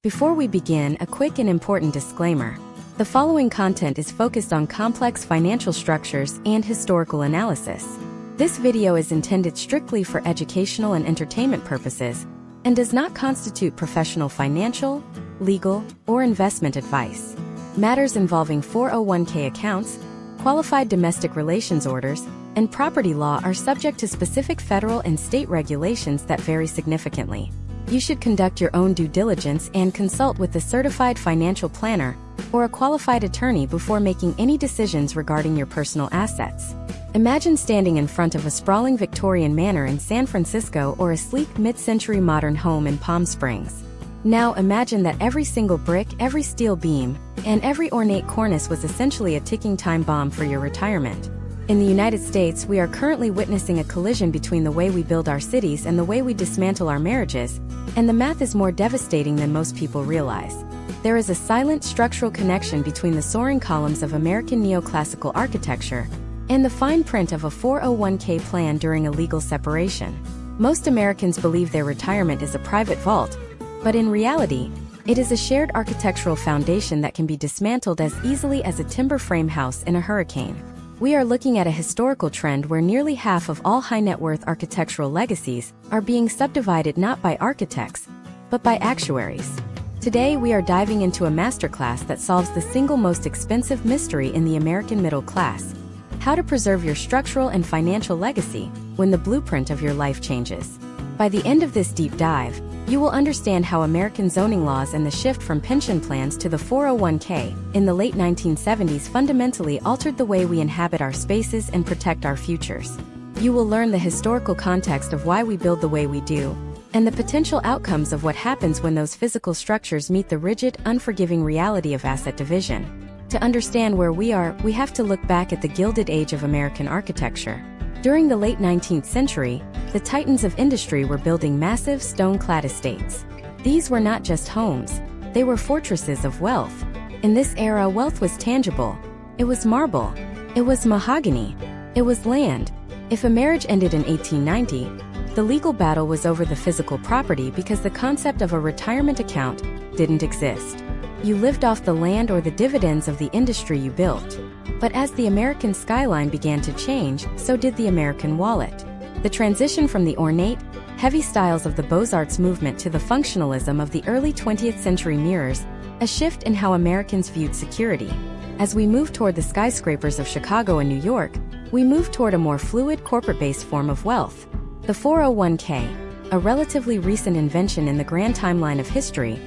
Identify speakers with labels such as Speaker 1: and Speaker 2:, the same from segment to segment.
Speaker 1: Before we begin, a quick and important disclaimer. The following content is focused on complex financial structures and historical analysis. This video is intended strictly for educational and entertainment purposes and does not constitute professional financial, legal, or investment advice. Matters involving 401k accounts, qualified domestic relations orders, and property law are subject to specific federal and state regulations that vary significantly. You should conduct your own due diligence and consult with a certified financial planner or a qualified attorney before making any decisions regarding your personal assets. Imagine standing in front of a sprawling Victorian manor in San Francisco or a sleek mid-century modern home in Palm Springs. Now imagine that every single brick, every steel beam, and every ornate cornice was essentially a ticking time bomb for your retirement. In the United States, we are currently witnessing a collision between the way we build our cities and the way we dismantle our marriages, and the math is more devastating than most people realize. There is a silent structural connection between the soaring columns of American neoclassical architecture and the fine print of a 401k plan during a legal separation. Most Americans believe their retirement is a private vault, but in reality, it is a shared architectural foundation that can be dismantled as easily as a timber frame house in a hurricane. We are looking at a historical trend where nearly half of all high-net-worth architectural legacies are being subdivided not by architects, but by actuaries. Today, we are diving into a masterclass that solves the single most expensive mystery in the American middle class: how to preserve your structural and financial legacy when the blueprint of your life changes. By the end of this deep dive, you will understand how American zoning laws and the shift from pension plans to the 401k in the late 1970s fundamentally altered the way we inhabit our spaces and protect our futures. You will learn the historical context of why we build the way we do, and the potential outcomes of what happens when those physical structures meet the rigid, unforgiving reality of asset division. To understand where we are, we have to look back at the Gilded Age of American architecture. During the late 19th century, the titans of industry were building massive stone-clad estates. These were not just homes, they were fortresses of wealth. In this era, wealth was tangible. It was marble. It was mahogany. It was land. If a marriage ended in 1890, the legal battle was over the physical property because the concept of a retirement account didn't exist. You lived off the land or the dividends of the industry you built. But as the American skyline began to change, so did the American wallet. The transition from the ornate, heavy styles of the Beaux-Arts movement to the functionalism of the early 20th century mirrors a shift in how Americans viewed security. As we move toward the skyscrapers of Chicago and New York, we move toward a more fluid corporate-based form of wealth. The 401k, a relatively recent invention in the grand timeline of history,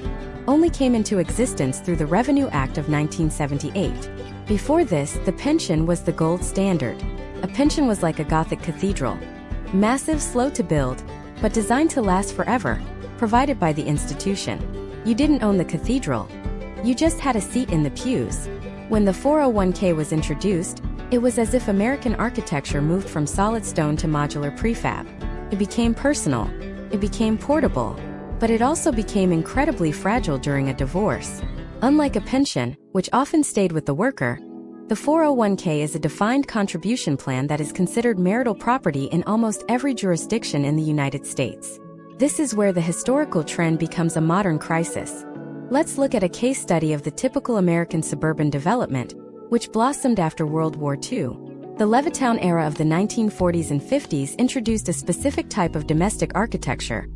Speaker 1: only came into existence through the Revenue Act of 1978. Before this, the pension was the gold standard. A pension was like a Gothic cathedral. Massive, slow to build, but designed to last forever, provided by the institution. You didn't own the cathedral. You just had a seat in the pews. When the 401k was introduced, it was as if American architecture moved from solid stone to modular prefab. It became personal. It became portable. But it also became incredibly fragile during a divorce. Unlike a pension, which often stayed with the worker, the 401k is a defined contribution plan that is considered marital property in almost every jurisdiction in the United States. This is where the historical trend becomes a modern crisis. Let's look at a case study of the typical American suburban development, which blossomed after World War II. The Levittown era of the 1940s and 50s introduced a specific type of domestic architecture: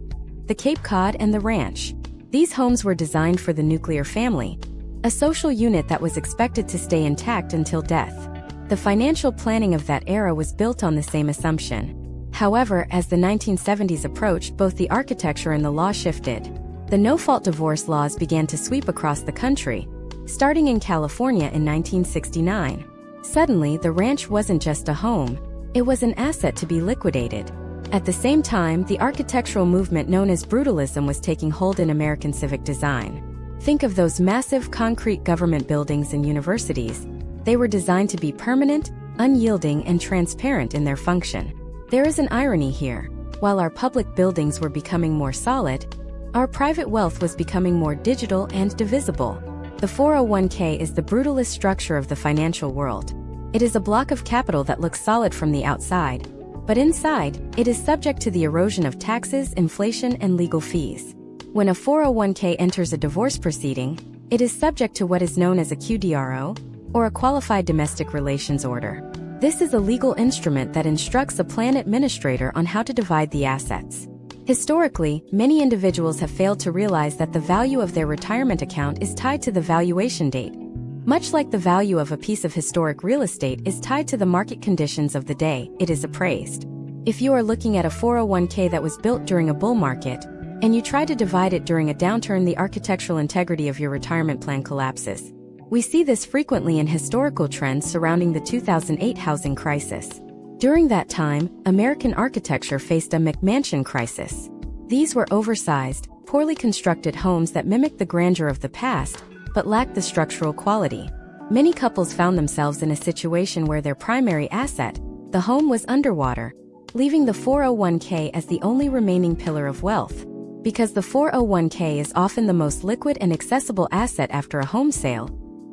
Speaker 1: the Cape Cod and the ranch. These homes were designed for the nuclear family, a social unit that was expected to stay intact until death. The financial planning of that era was built on the same assumption. However, as the 1970s approached, both the architecture and the law shifted. The no-fault divorce laws began to sweep across the country, starting in California in 1969. Suddenly, the ranch wasn't just a home, it was an asset to be liquidated. At the same time, the architectural movement known as brutalism was taking hold in American civic design. Think of those massive concrete government buildings and universities. They were designed to be permanent, unyielding, and transparent in their function. There is an irony here. While our public buildings were becoming more solid, our private wealth was becoming more digital and divisible. The 401k is the brutalist structure of the financial world. It is a block of capital that looks solid from the outside, but inside, it is subject to the erosion of taxes, inflation, and legal fees. When a 401k enters a divorce proceeding, it is subject to what is known as a QDRO, or a Qualified Domestic Relations Order. This is a legal instrument that instructs a plan administrator on how to divide the assets. Historically, many individuals have failed to realize that the value of their retirement account is tied to the valuation date. Much like the value of a piece of historic real estate is tied to the market conditions of the day it is appraised. If you are looking at a 401k that was built during a bull market, and you try to divide it during a downturn, the architectural integrity of your retirement plan collapses. We see this frequently in historical trends surrounding the 2008 housing crisis. During that time, American architecture faced a McMansion crisis. These were oversized, poorly constructed homes that mimicked the grandeur of the past, but lacked the structural quality. Many couples found themselves in a situation where their primary asset, the home, was underwater, leaving the 401k as the only remaining pillar of wealth. Because the 401k is often the most liquid and accessible asset after a home sale,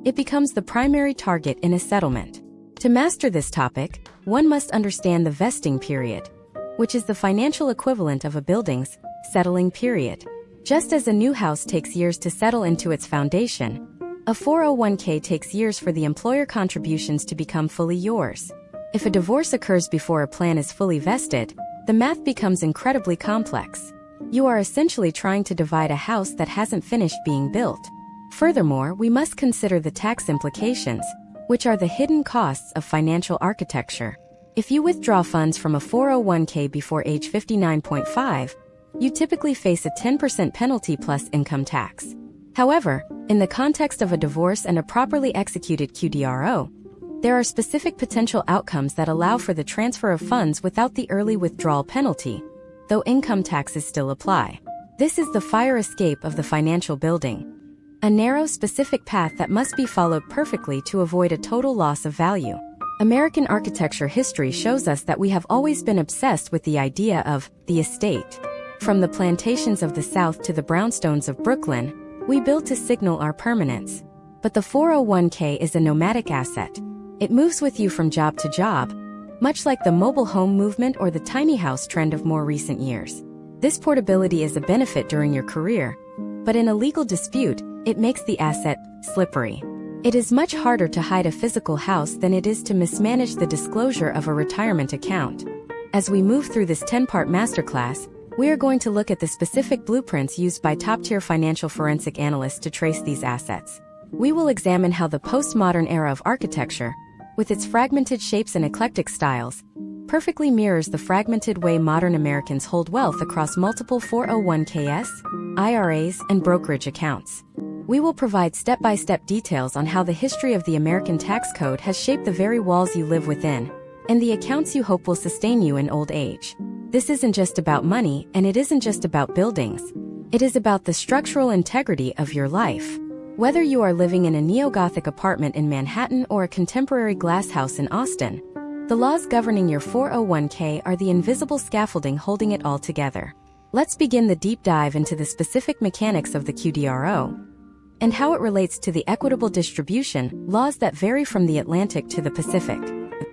Speaker 1: it becomes the primary target in a settlement. To master this topic, one must understand the vesting period, which is the financial equivalent of a building's settling period. Just as a new house takes years to settle into its foundation, a 401k takes years for the employer contributions to become fully yours. If a divorce occurs before a plan is fully vested, the math becomes incredibly complex. You are essentially trying to divide a house that hasn't finished being built. Furthermore, we must consider the tax implications, which are the hidden costs of financial architecture. If you withdraw funds from a 401k before age 59.5, you typically face a 10% penalty plus income tax. However, in the context of a divorce and a properly executed QDRO, there are specific potential outcomes that allow for the transfer of funds without the early withdrawal penalty, though income taxes still apply. This is the fire escape of the financial building. A narrow, specific path that must be followed perfectly to avoid a total loss of value. American architecture history shows us that we have always been obsessed with the idea of the estate. From the plantations of the South to the brownstones of Brooklyn, we build to signal our permanence. But the 401k is a nomadic asset. It moves with you from job to job, much like the mobile home movement or the tiny house trend of more recent years. This portability is a benefit during your career, but in a legal dispute, it makes the asset slippery. It is much harder to hide a physical house than it is to mismanage the disclosure of a retirement account. As we move through this 10-part masterclass, we are going to look at the specific blueprints used by top-tier financial forensic analysts to trace these assets. We will examine how the postmodern era of architecture, with its fragmented shapes and eclectic styles, perfectly mirrors the fragmented way modern Americans hold wealth across multiple 401ks, IRAs, and brokerage accounts. We will provide step-by-step details on how the history of the American tax code has shaped the very walls you live within, and the accounts you hope will sustain you in old age. This isn't just about money, and it isn't just about buildings. It is about the structural integrity of your life. Whether you are living in a neo-Gothic apartment in Manhattan or a contemporary glass house in Austin, the laws governing your 401k are the invisible scaffolding holding it all together. Let's begin the deep dive into the specific mechanics of the QDRO and how it relates to the equitable distribution laws that vary from the Atlantic to the Pacific.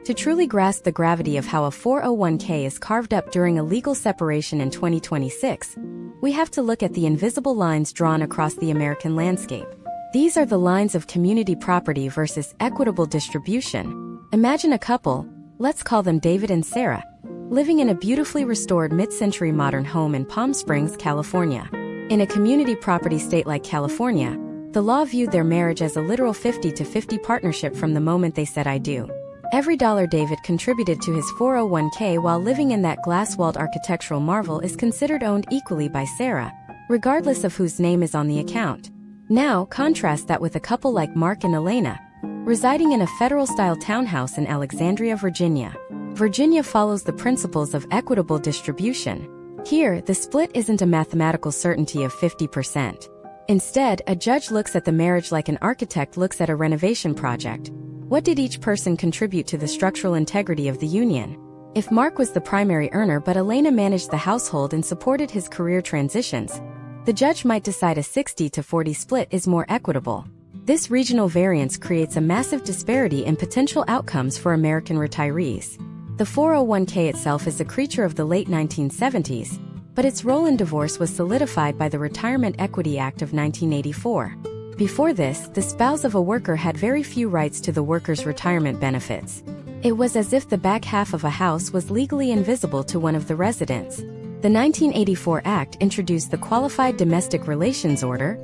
Speaker 1: To truly grasp the gravity of how a 401k is carved up during a legal separation in 2026, we have to look at the invisible lines drawn across the American landscape. These are the lines of community property versus equitable distribution. Imagine a couple, let's call them David and Sarah, living in a beautifully restored mid-century modern home in Palm Springs, California. In a community property state like California, the law viewed their marriage as a literal 50-50 partnership from the moment they said "I do." Every dollar David contributed to his 401k while living in that glass-walled architectural marvel is considered owned equally by Sarah, regardless of whose name is on the account. Now, contrast that with a couple like Mark and Elena, residing in a federal-style townhouse in Alexandria, Virginia. Virginia follows the principles of equitable distribution. Here, the split isn't a mathematical certainty of 50%. Instead, a judge looks at the marriage like an architect looks at a renovation project. What did each person contribute to the structural integrity of the union? If Mark was the primary earner but Elena managed the household and supported his career transitions, the judge might decide a 60-40 split is more equitable. This regional variance creates a massive disparity in potential outcomes for American retirees. The 401k itself is a creature of the late 1970s, but its role in divorce was solidified by the Retirement Equity Act of 1984. Before this, the spouse of a worker had very few rights to the worker's retirement benefits. It was as if the back half of a house was legally invisible to one of the residents. The 1984 Act introduced the Qualified Domestic Relations Order,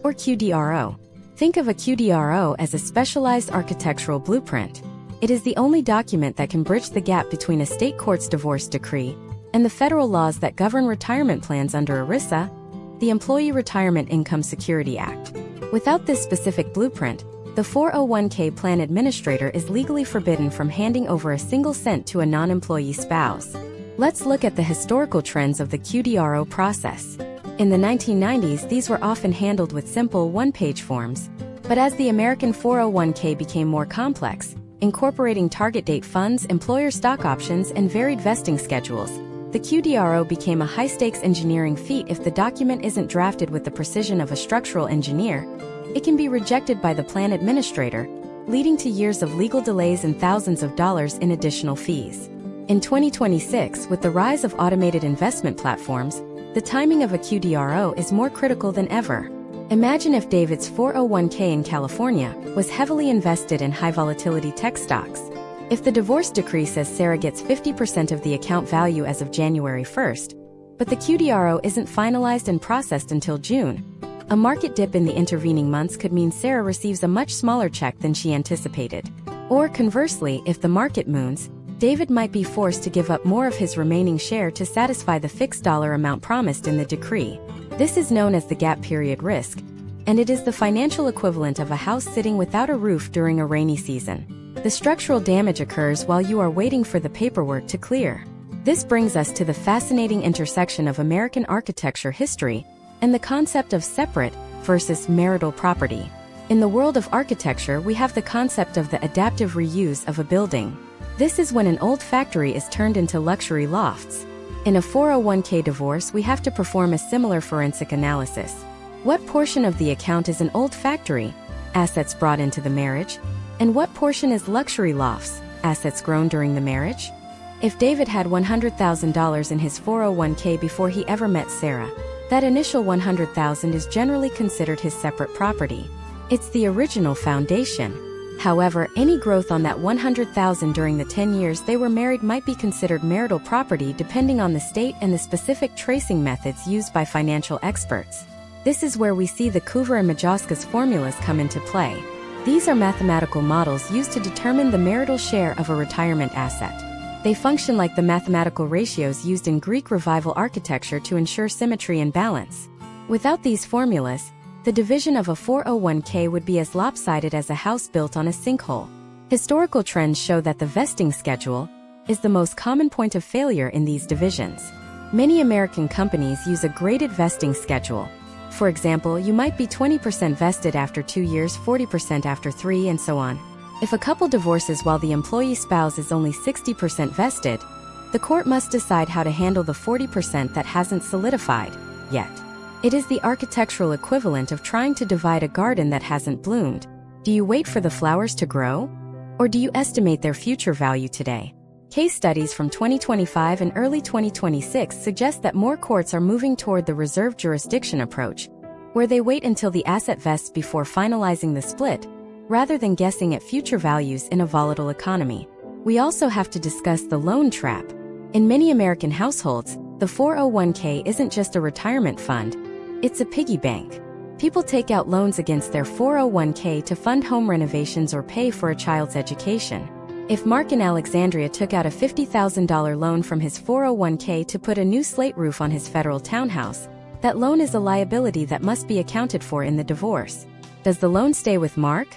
Speaker 1: or QDRO. Think of a QDRO as a specialized architectural blueprint. It is the only document that can bridge the gap between a state court's divorce decree and the federal laws that govern retirement plans under ERISA, the Employee Retirement Income Security Act. Without this specific blueprint, the 401k plan administrator is legally forbidden from handing over a single cent to a non-employee spouse. Let's look at the historical trends of the QDRO process. In the 1990s, these were often handled with simple one-page forms. But as the American 401k became more complex, incorporating target date funds, employer stock options, and varied vesting schedules, the QDRO became a high-stakes engineering feat. If the document isn't drafted with the precision of a structural engineer, it can be rejected by the plan administrator, leading to years of legal delays and thousands of dollars in additional fees. In 2026, with the rise of automated investment platforms, the timing of a QDRO is more critical than ever. Imagine if David's 401k in California was heavily invested in high-volatility tech stocks. If the divorce decree says Sarah gets 50% of the account value as of January 1st, but the QDRO isn't finalized and processed until June, a market dip in the intervening months could mean Sarah receives a much smaller check than she anticipated. Or conversely, if the market moons, David might be forced to give up more of his remaining share to satisfy the fixed dollar amount promised in the decree. This is known as the gap period risk, and it is the financial equivalent of a house sitting without a roof during a rainy season. The structural damage occurs while you are waiting for the paperwork to clear. This brings us to the fascinating intersection of American architecture history and the concept of separate versus marital property. In the world of architecture, we have the concept of the adaptive reuse of a building. This is when an old factory is turned into luxury lofts. In a 401k divorce, we have to perform a similar forensic analysis. What portion of the account is an old factory, assets brought into the marriage, and what portion is luxury lofts, assets grown during the marriage? If David had $100,000 in his 401k before he ever met Sarah, that initial $100,000 is generally considered his separate property. It's the original foundation. However, any growth on that $100,000 during the 10 years they were married might be considered marital property depending on the state and the specific tracing methods used by financial experts. This is where we see the Coover and Majoska's formulas come into play. These are mathematical models used to determine the marital share of a retirement asset. They function like the mathematical ratios used in Greek Revival architecture to ensure symmetry and balance. Without these formulas, the division of a 401k would be as lopsided as a house built on a sinkhole. Historical trends show that the vesting schedule is the most common point of failure in these divisions. Many American companies use a graded vesting schedule. For example, you might be 20% vested after 2 years, 40% after 3, and so on. If a couple divorces while the employee spouse is only 60% vested, the court must decide how to handle the 40% that hasn't solidified yet. It is the architectural equivalent of trying to divide a garden that hasn't bloomed. Do you wait for the flowers to grow? Or do you estimate their future value today? Case studies from 2025 and early 2026 suggest that more courts are moving toward the reserved jurisdiction approach, where they wait until the asset vests before finalizing the split, rather than guessing at future values in a volatile economy. We also have to discuss the loan trap. In many American households, the 401k isn't just a retirement fund, it's a piggy bank. People take out loans against their 401k to fund home renovations or pay for a child's education. If Mark in Alexandria took out a $50,000 loan from his 401k to put a new slate roof on his federal townhouse, that loan is a liability that must be accounted for in the divorce. Does the loan stay with Mark?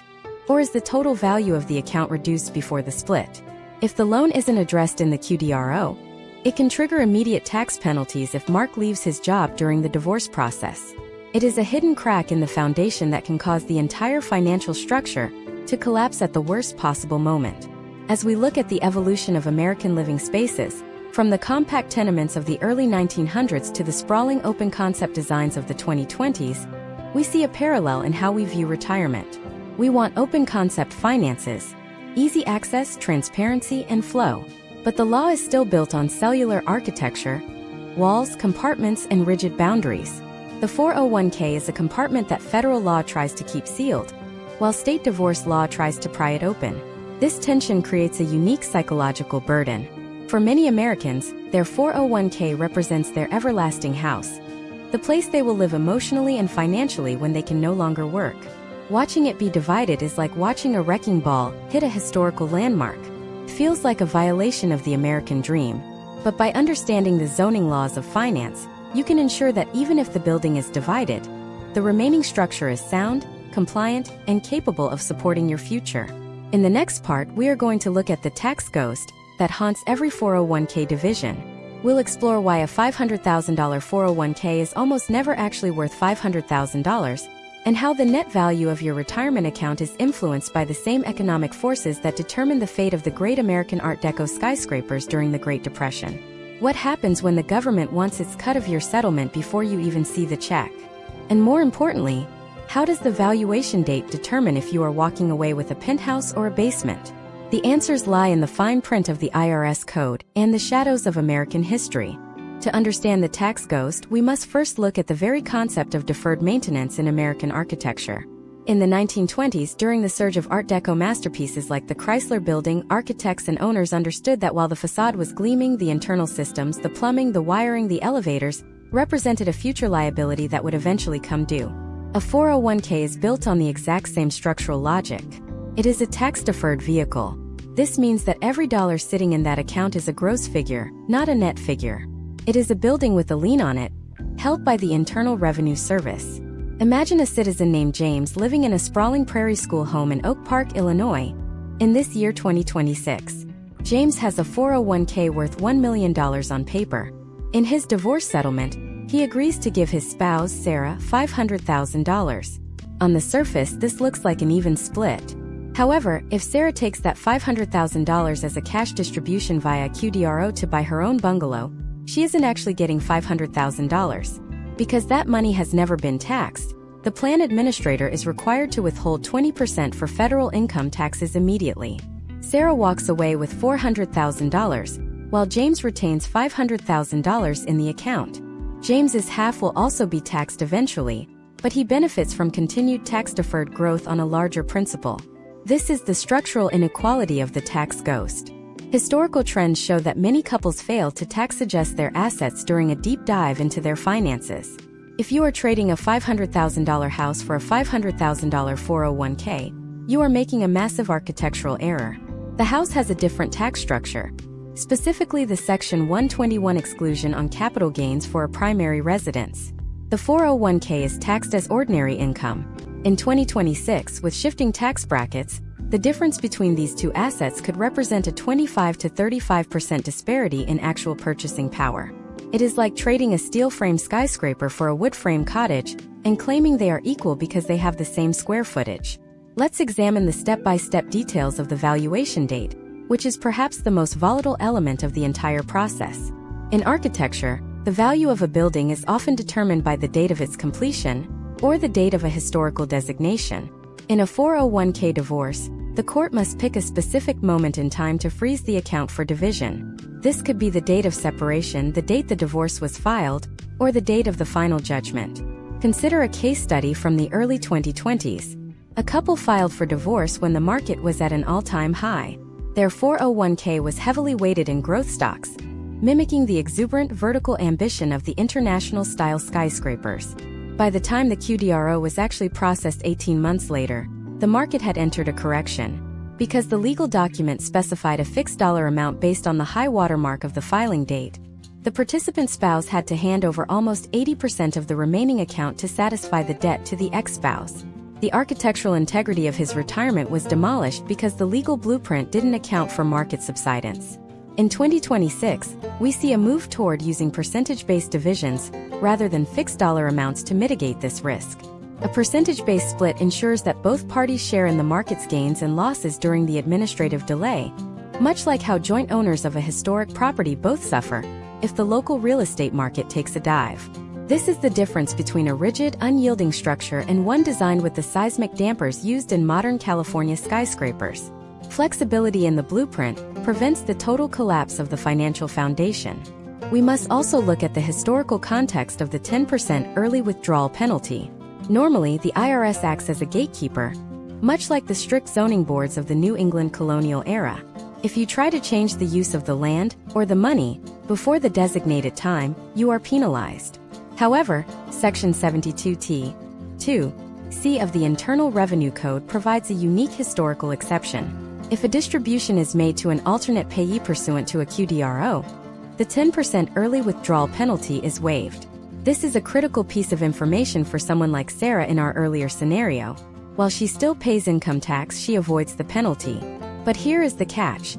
Speaker 1: Or is the total value of the account reduced before the split? If the loan isn't addressed in the QDRO, it can trigger immediate tax penalties if Mark leaves his job during the divorce process. It is a hidden crack in the foundation that can cause the entire financial structure to collapse at the worst possible moment. As we look at the evolution of American living spaces, from the compact tenements of the early 1900s to the sprawling open-concept designs of the 2020s, we see a parallel in how we view retirement. We want open-concept finances, easy access, transparency, and flow. But the law is still built on cellular architecture, walls, compartments, and rigid boundaries. The 401k is a compartment that federal law tries to keep sealed, while state divorce law tries to pry it open. This tension creates a unique psychological burden. For many Americans, their 401k represents their everlasting house, the place they will live emotionally and financially when they can no longer work. Watching it be divided is like watching a wrecking ball hit a historical landmark. It feels like a violation of the American dream. But by understanding the zoning laws of finance, you can ensure that even if the building is divided, the remaining structure is sound, compliant, and capable of supporting your future. In the next part, we are going to look at the tax ghost that haunts every 401k division. We'll explore why a $500,000 401k is almost never actually worth $500,000, and how the net value of your retirement account is influenced by the same economic forces that determine the fate of the great American Art Deco skyscrapers during the Great Depression. What happens when the government wants its cut of your settlement before you even see the check? And more importantly, how does the valuation date determine if you are walking away with a penthouse or a basement? The answers lie in the fine print of the IRS code and the shadows of American history. To understand the tax ghost, we must first look at the very concept of deferred maintenance in American architecture. In the 1920s, during the surge of Art Deco masterpieces like the Chrysler Building, architects and owners understood that while the facade was gleaming, the internal systems, the plumbing, the wiring, the elevators, represented a future liability that would eventually come due. A 401k is built on the exact same structural logic. It is a tax-deferred vehicle. This means that every dollar sitting in that account is a gross figure, not a net figure. It is a building with a lien on it, held by the Internal Revenue Service. Imagine a citizen named James living in a sprawling prairie school home in Oak Park, Illinois. In this year 2026, James has a 401k worth $1 million on paper. In his divorce settlement, he agrees to give his spouse, Sarah, $500,000. On the surface, this looks like an even split. However, if Sarah takes that $500,000 as a cash distribution via QDRO to buy her own bungalow, she isn't actually getting $500,000. Because that money has never been taxed, the plan administrator is required to withhold 20% for federal income taxes immediately. Sarah walks away with $400,000, while James retains $500,000 in the account. James's half will also be taxed eventually, but he benefits from continued tax-deferred growth on a larger principal. This is the structural inequality of the tax ghost. Historical trends show that many couples fail to tax-adjust their assets during a deep dive into their finances. If you are trading a $500,000 house for a $500,000 401k, you are making a massive architectural error. The house has a different tax structure, specifically the Section 121 exclusion on capital gains for a primary residence. The 401k is taxed as ordinary income. In 2026, with shifting tax brackets, the difference between these two assets could represent a 25 to 35% disparity in actual purchasing power. It is like trading a steel frame skyscraper for a wood frame cottage and claiming they are equal because they have the same square footage. Let's examine the step-by-step details of the valuation date, which is perhaps the most volatile element of the entire process. In architecture, the value of a building is often determined by the date of its completion or the date of a historical designation. In a 401k divorce, the court must pick a specific moment in time to freeze the account for division. This could be the date of separation, the date the divorce was filed, or the date of the final judgment. Consider a case study from the early 2020s. A couple filed for divorce when the market was at an all-time high. Their 401k was heavily weighted in growth stocks, mimicking the exuberant vertical ambition of the international-style skyscrapers. By the time the QDRO was actually processed 18 months later, the market had entered a correction. Because the legal document specified a fixed dollar amount based on the high watermark of the filing date, the participant's spouse had to hand over almost 80% of the remaining account to satisfy the debt to the ex-spouse. The architectural integrity of his retirement was demolished because the legal blueprint didn't account for market subsidence. In 2026, we see a move toward using percentage-based divisions rather than fixed dollar amounts to mitigate this risk. A percentage-based split ensures that both parties share in the market's gains and losses during the administrative delay, much like how joint owners of a historic property both suffer if the local real estate market takes a dive. This is the difference between a rigid, unyielding structure and one designed with the seismic dampers used in modern California skyscrapers. Flexibility in the blueprint prevents the total collapse of the financial foundation. We must also look at the historical context of the 10% early withdrawal penalty. Normally, the IRS acts as a gatekeeper, much like the strict zoning boards of the New England colonial era. If you try to change the use of the land or the money before the designated time, you are penalized. However, Section 72(2)(c) of the Internal Revenue Code provides a unique historical exception. If a distribution is made to an alternate payee pursuant to a QDRO, the 10% early withdrawal penalty is waived. This is a critical piece of information for someone like Sarah in our earlier scenario. While she still pays income tax, she avoids the penalty. But here is the catch.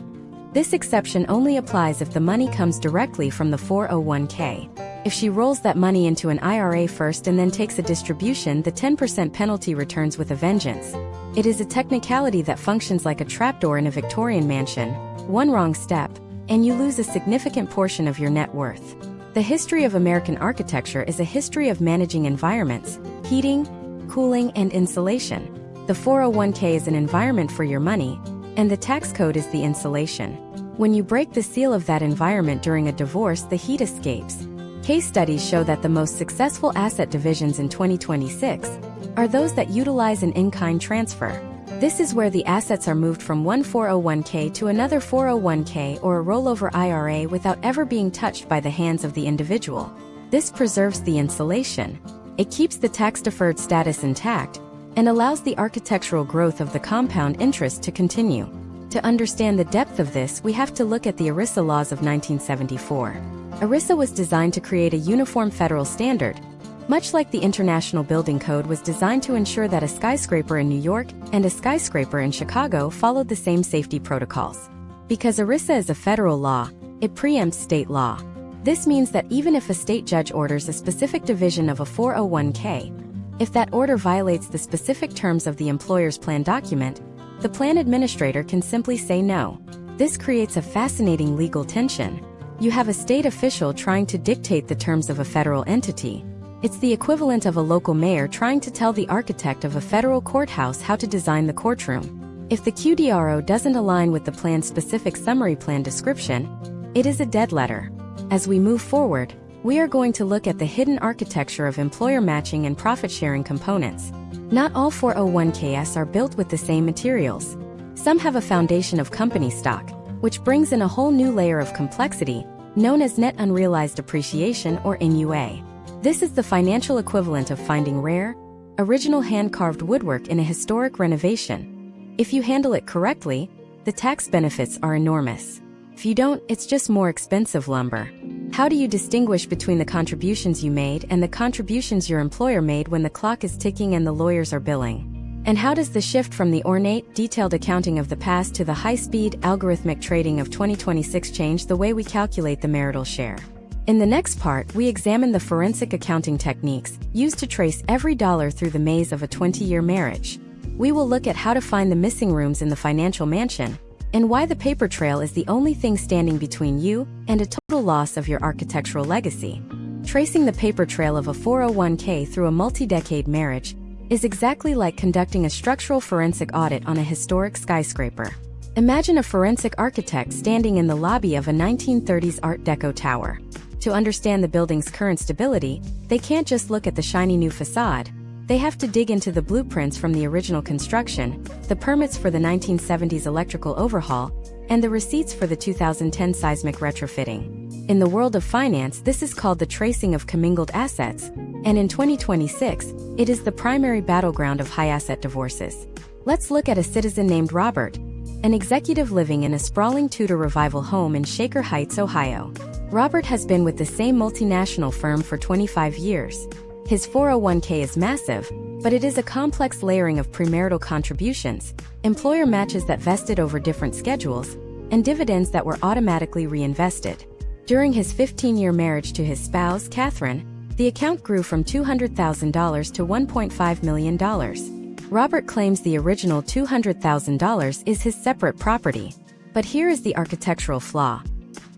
Speaker 1: This exception only applies if the money comes directly from the 401k. If she rolls that money into an IRA first and then takes a distribution, the 10% penalty returns with a vengeance. It is a technicality that functions like a trapdoor in a Victorian mansion. One wrong step, and you lose a significant portion of your net worth. The history of American architecture is a history of managing environments, heating, cooling, and insulation. The 401k is an environment for your money, and the tax code is the insulation. When you break the seal of that environment during a divorce, the heat escapes. Case studies show that the most successful asset divisions in 2026 are those that utilize an in-kind transfer. This is where the assets are moved from one 401k to another 401k or a rollover IRA without ever being touched by the hands of the individual. This preserves the insulation. It keeps the tax-deferred status intact and allows the architectural growth of the compound interest to continue. To understand the depth of this, we have to look at the ERISA laws of 1974. ERISA was designed to create a uniform federal standard, much like the International Building Code was designed to ensure that a skyscraper in New York and a skyscraper in Chicago followed the same safety protocols. Because ERISA is a federal law, it preempts state law. This means that even if a state judge orders a specific division of a 401k, if that order violates the specific terms of the employer's plan document, the plan administrator can simply say no. This creates a fascinating legal tension. You have a state official trying to dictate the terms of a federal entity. It's the equivalent of a local mayor trying to tell the architect of a federal courthouse how to design the courtroom. If the QDRO doesn't align with the plan's specific summary plan description, it is a dead letter. As we move forward, we are going to look at the hidden architecture of employer matching and profit-sharing components. Not all 401ks are built with the same materials. Some have a foundation of company stock, which brings in a whole new layer of complexity, known as net unrealized appreciation or NUA. This is the financial equivalent of finding rare, original hand-carved woodwork in a historic renovation. If you handle it correctly, the tax benefits are enormous. If you don't, it's just more expensive lumber. How do you distinguish between the contributions you made and the contributions your employer made when the clock is ticking and the lawyers are billing? And how does the shift from the ornate, detailed accounting of the past to the high-speed, algorithmic trading of 2026 change the way we calculate the marital share? In the next part, we examine the forensic accounting techniques used to trace every dollar through the maze of a 20-year marriage. We will look at how to find the missing rooms in the financial mansion, and why the paper trail is the only thing standing between you and a total loss of your architectural legacy. Tracing the paper trail of a 401k through a multi-decade marriage is exactly like conducting a structural forensic audit on a historic skyscraper. Imagine a forensic architect standing in the lobby of a 1930s Art Deco tower. To understand the building's current stability, they can't just look at the shiny new facade. They have to dig into the blueprints from the original construction, the permits for the 1970s electrical overhaul, and the receipts for the 2010 seismic retrofitting. In the world of finance, this is called the tracing of commingled assets, and in 2026, it is the primary battleground of high-asset divorces. Let's look at a citizen named Robert, an executive living in a sprawling Tudor Revival home in Shaker Heights, Ohio. Robert has been with the same multinational firm for 25 years. His 401k is massive, but it is a complex layering of premarital contributions, employer matches that vested over different schedules, and dividends that were automatically reinvested. During his 15-year marriage to his spouse, Catherine, the account grew from $200,000 to $1.5 million. Robert claims the original $200,000 is his separate property. But here is the architectural flaw.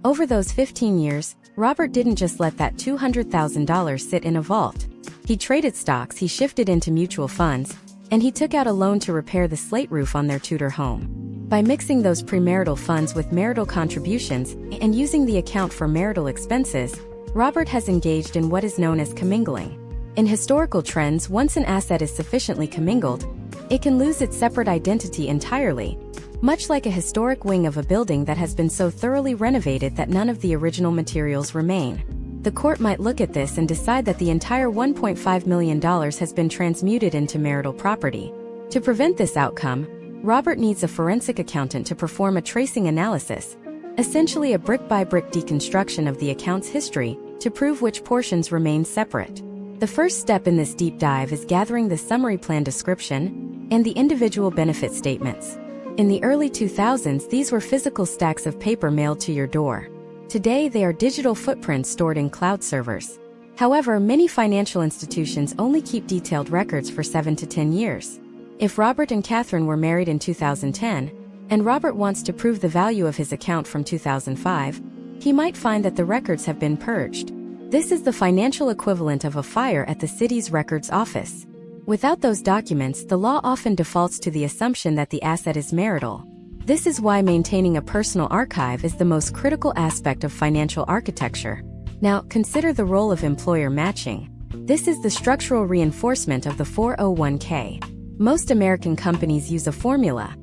Speaker 1: Over those 15 years, Robert didn't just let that $200,000 sit in a vault. He traded stocks, he shifted into mutual funds, and he took out a loan to repair the slate roof on their Tudor home. By mixing those premarital funds with marital contributions and using the account for marital expenses, Robert has engaged in what is known as commingling. In historical trends, once an asset is sufficiently commingled, it can lose its separate identity entirely, much like a historic wing of a building that has been so thoroughly renovated that none of the original materials remain. The court might look at this and decide that the entire $1.5 million has been transmuted into marital property. To prevent this outcome, Robert needs a forensic accountant to perform a tracing analysis, essentially a brick-by-brick deconstruction of the account's history, to prove which portions remain separate. The first step in this deep dive is gathering the summary plan description and the individual benefit statements. In the early 2000s, these were physical stacks of paper mailed to your door. Today, they are digital footprints stored in cloud servers. However, many financial institutions only keep detailed records for 7 to 10 years. If Robert and Catherine were married in 2010, and Robert wants to prove the value of his account from 2005, he might find that the records have been purged. This is the financial equivalent of a fire at the city's records office. Without those documents, the law often defaults to the assumption that the asset is marital. This is why maintaining a personal archive is the most critical aspect of financial architecture. Now, consider the role of employer matching. This is the structural reinforcement of the 401k. Most American companies use a formula,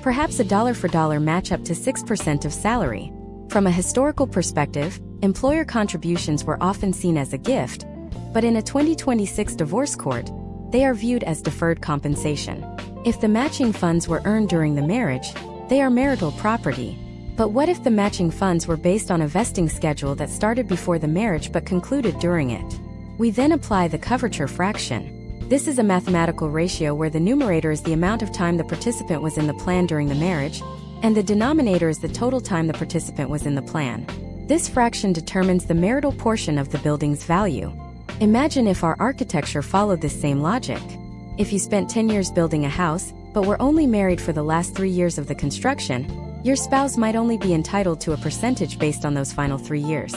Speaker 1: perhaps a dollar-for-dollar match up to 6% of salary. From a historical perspective, employer contributions were often seen as a gift, but in a 2026 divorce court, they are viewed as deferred compensation. If the matching funds were earned during the marriage, they are marital property. But what if the matching funds were based on a vesting schedule that started before the marriage but concluded during it? We then apply the coverture fraction. This is a mathematical ratio where the numerator is the amount of time the participant was in the plan during the marriage, and the denominator is the total time the participant was in the plan. This fraction determines the marital portion of the building's value. Imagine if our architecture followed this same logic. If you spent 10 years building a house, but were only married for the last 3 years of the construction, your spouse might only be entitled to a percentage based on those final 3 years.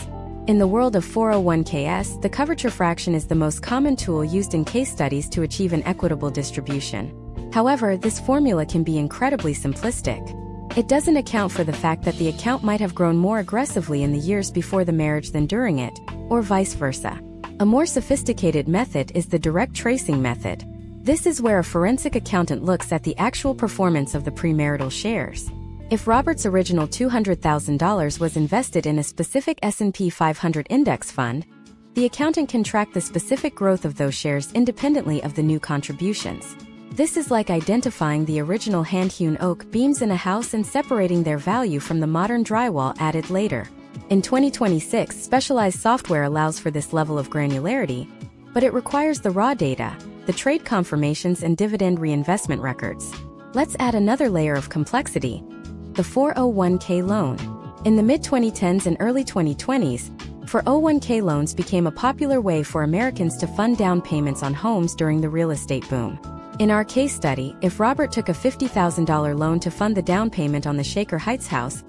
Speaker 1: In the world of 401ks, the coverture fraction is the most common tool used in case studies to achieve an equitable distribution. However, this formula can be incredibly simplistic. It doesn't account for the fact that the account might have grown more aggressively in the years before the marriage than during it, or vice versa. A more sophisticated method is the direct tracing method. This is where a forensic accountant looks at the actual performance of the premarital shares. If Robert's original $200,000 was invested in a specific S&P 500 index fund, the accountant can track the specific growth of those shares independently of the new contributions. This is like identifying the original hand-hewn oak beams in a house and separating their value from the modern drywall added later. In 2026, specialized software allows for this level of granularity, but it requires the raw data, the trade confirmations and dividend reinvestment records. Let's add another layer of complexity: the 401k loan. In the mid-2010s and early 2020s, 401k loans became a popular way for Americans to fund down payments on homes during the real estate boom. In our case study, if Robert took a $50,000 loan to fund the down payment on the Shaker Heights house,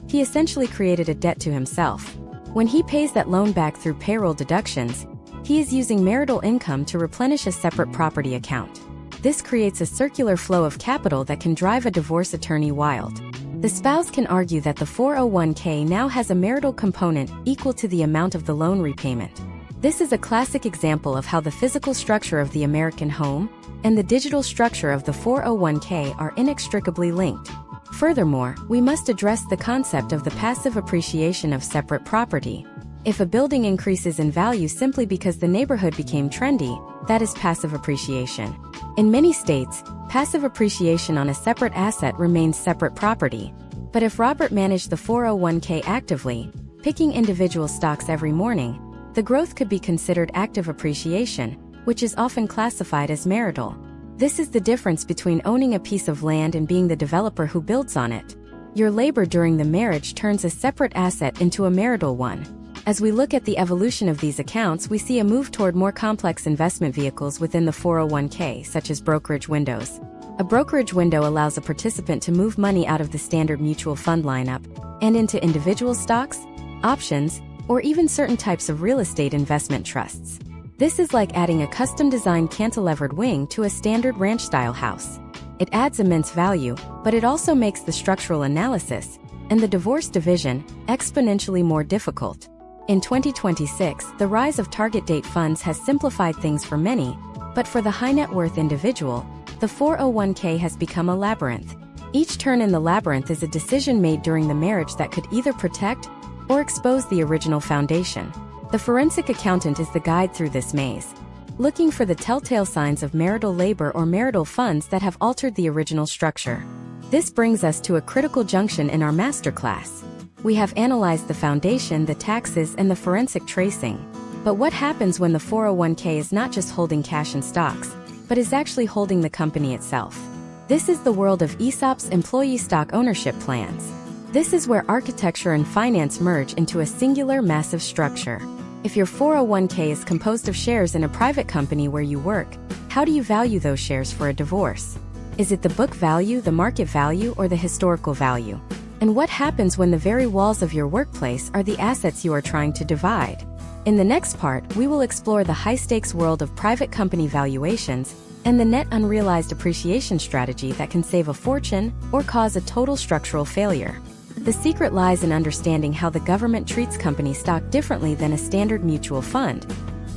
Speaker 1: he essentially created a debt to himself. When he pays that loan back through payroll deductions, he is using marital income to replenish a separate property account. This creates a circular flow of capital that can drive a divorce attorney wild. The spouse can argue that the 401k now has a marital component equal to the amount of the loan repayment. This is a classic example of how the physical structure of the American home and the digital structure of the 401k are inextricably linked. Furthermore, we must address the concept of the passive appreciation of separate property. If a building increases in value simply because the neighborhood became trendy, that is passive appreciation. In many states, passive appreciation on a separate asset remains separate property. But if Robert managed the 401k actively, picking individual stocks every morning, the growth could be considered active appreciation, which is often classified as marital. This is the difference between owning a piece of land and being the developer who builds on it. Your labor during the marriage turns a separate asset into a marital one. As we look at the evolution of these accounts, we see a move toward more complex investment vehicles within the 401k, such as brokerage windows. A brokerage window allows a participant to move money out of the standard mutual fund lineup and into individual stocks, options, or even certain types of real estate investment trusts. This is like adding a custom-designed cantilevered wing to a standard ranch-style house. It adds immense value, but it also makes the structural analysis and the divorce division exponentially more difficult. In 2026, the rise of target date funds has simplified things for many, but for the high net worth individual, the 401k has become a labyrinth. Each turn in the labyrinth is a decision made during the marriage that could either protect or expose the original foundation. The forensic accountant is the guide through this maze, looking for the telltale signs of marital labor or marital funds that have altered the original structure. This brings us to a critical junction in our masterclass. We have analyzed the foundation, the taxes, and the forensic tracing. But what happens when the 401k is not just holding cash and stocks, but is actually holding the company itself? This is the world of ESOPs, employee stock ownership plans. This is where architecture and finance merge into a singular massive structure. If your 401k is composed of shares in a private company where you work, how do you value those shares for a divorce? Is it the book value, the market value, or the historical value? And what happens when the very walls of your workplace are the assets you are trying to divide? In the next part, we will explore the high-stakes world of private company valuations and the net unrealized appreciation strategy that can save a fortune or cause a total structural failure. The secret lies in understanding how the government treats company stock differently than a standard mutual fund,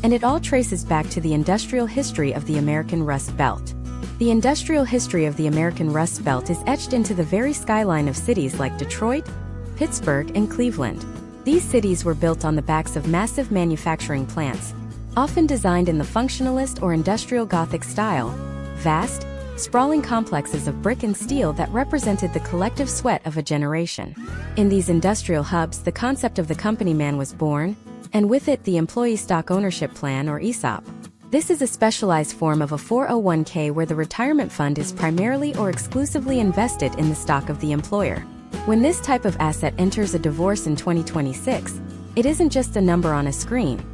Speaker 1: and it all traces back to the industrial history of the American Rust Belt. The industrial history of the American Rust Belt is etched into the very skyline of cities like Detroit, Pittsburgh, and Cleveland. These cities were built on the backs of massive manufacturing plants, often designed in the functionalist or industrial Gothic style, vast, sprawling complexes of brick and steel that represented the collective sweat of a generation. In these industrial hubs, the concept of the company man was born, and with it the employee stock ownership plan or ESOP. This is a specialized form of a 401k where the retirement fund is primarily or exclusively invested in the stock of the employer. When this type of asset enters a divorce in 2026, it isn't just a number on a screen.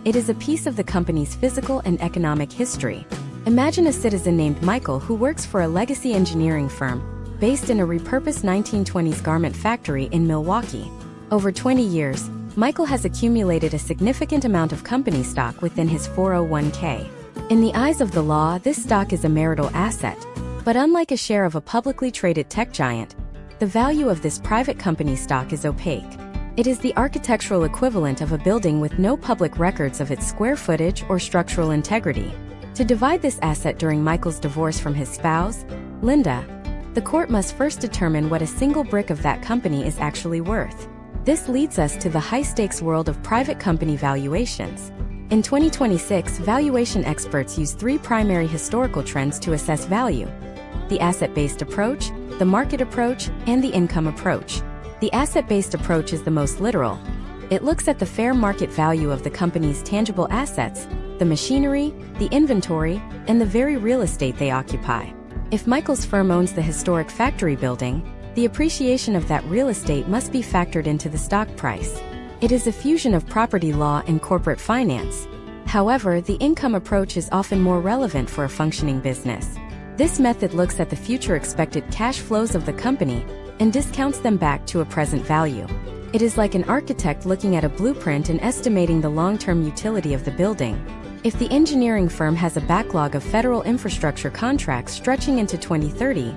Speaker 1: It is a piece of the company's physical and economic history. Imagine a citizen named Michael who works for a legacy engineering firm based in a repurposed 1920s garment factory in Milwaukee. Over 20 years, Michael has accumulated a significant amount of company stock within his 401k. In the eyes of the law, this stock is a marital asset, but unlike a share of a publicly traded tech giant, the value of this private company stock is opaque. It is the architectural equivalent of a building with no public records of its square footage or structural integrity. To divide this asset during Michael's divorce from his spouse, Linda, the court must first determine what a single brick of that company is actually worth. This leads us to the high-stakes world of private company valuations. In 2026, valuation experts use three primary historical trends to assess value: the asset-based approach, the market approach, and the income approach. The asset-based approach is the most literal. It looks at the fair market value of the company's tangible assets, the machinery, the inventory, and the very real estate they occupy. If Michael's firm owns the historic factory building, the appreciation of that real estate must be factored into the stock price. It is a fusion of property law and corporate finance. However, the income approach is often more relevant for a functioning business. This method looks at the future expected cash flows of the company and discounts them back to a present value. It is like an architect looking at a blueprint and estimating the long-term utility of the building. If the engineering firm has a backlog of federal infrastructure contracts stretching into 2030,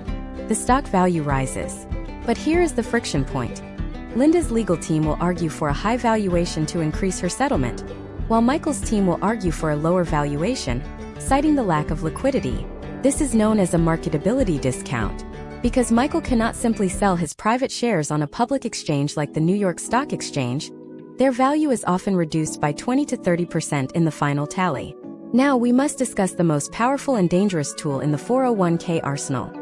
Speaker 1: the stock value rises. But here is the friction point. Linda's legal team will argue for a high valuation to increase her settlement, while Michael's team will argue for a lower valuation, citing the lack of liquidity. This is known as a marketability discount. Because Michael cannot simply sell his private shares on a public exchange like the New York Stock Exchange, their value is often reduced by 20 to 30% in the final tally. Now we must discuss the most powerful and dangerous tool in the 401k arsenal: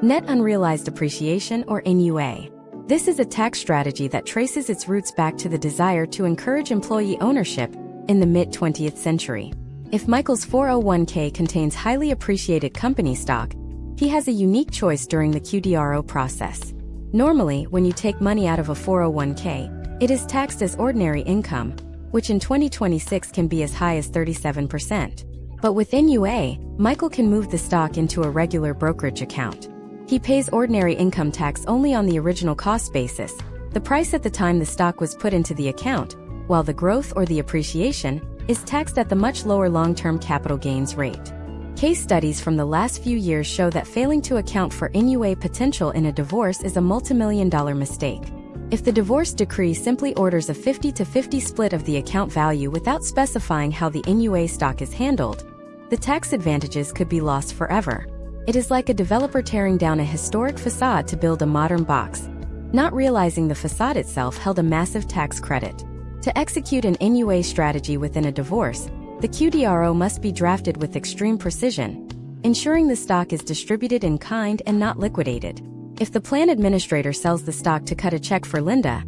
Speaker 1: net unrealized appreciation, or NUA. This is a tax strategy that traces its roots back to the desire to encourage employee ownership in the mid-20th century. If Michael's 401k contains highly appreciated company stock, he has a unique choice during the QDRO process. Normally, when you take money out of a 401k, it is taxed as ordinary income, which in 2026 can be as high as 37%. But with NUA, Michael can move the stock into a regular brokerage account. He pays ordinary income tax only on the original cost basis, the price at the time the stock was put into the account, while the growth or the appreciation is taxed at the much lower long-term capital gains rate. Case studies from the last few years show that failing to account for NUA potential in a divorce is a multimillion-dollar mistake. If the divorce decree simply orders a 50-50 split of the account value without specifying how the NUA stock is handled, the tax advantages could be lost forever. It is like a developer tearing down a historic facade to build a modern box, not realizing the facade itself held a massive tax credit. To execute an NUA strategy within a divorce, the QDRO must be drafted with extreme precision, ensuring the stock is distributed in kind and not liquidated. If the plan administrator sells the stock to cut a check for Linda,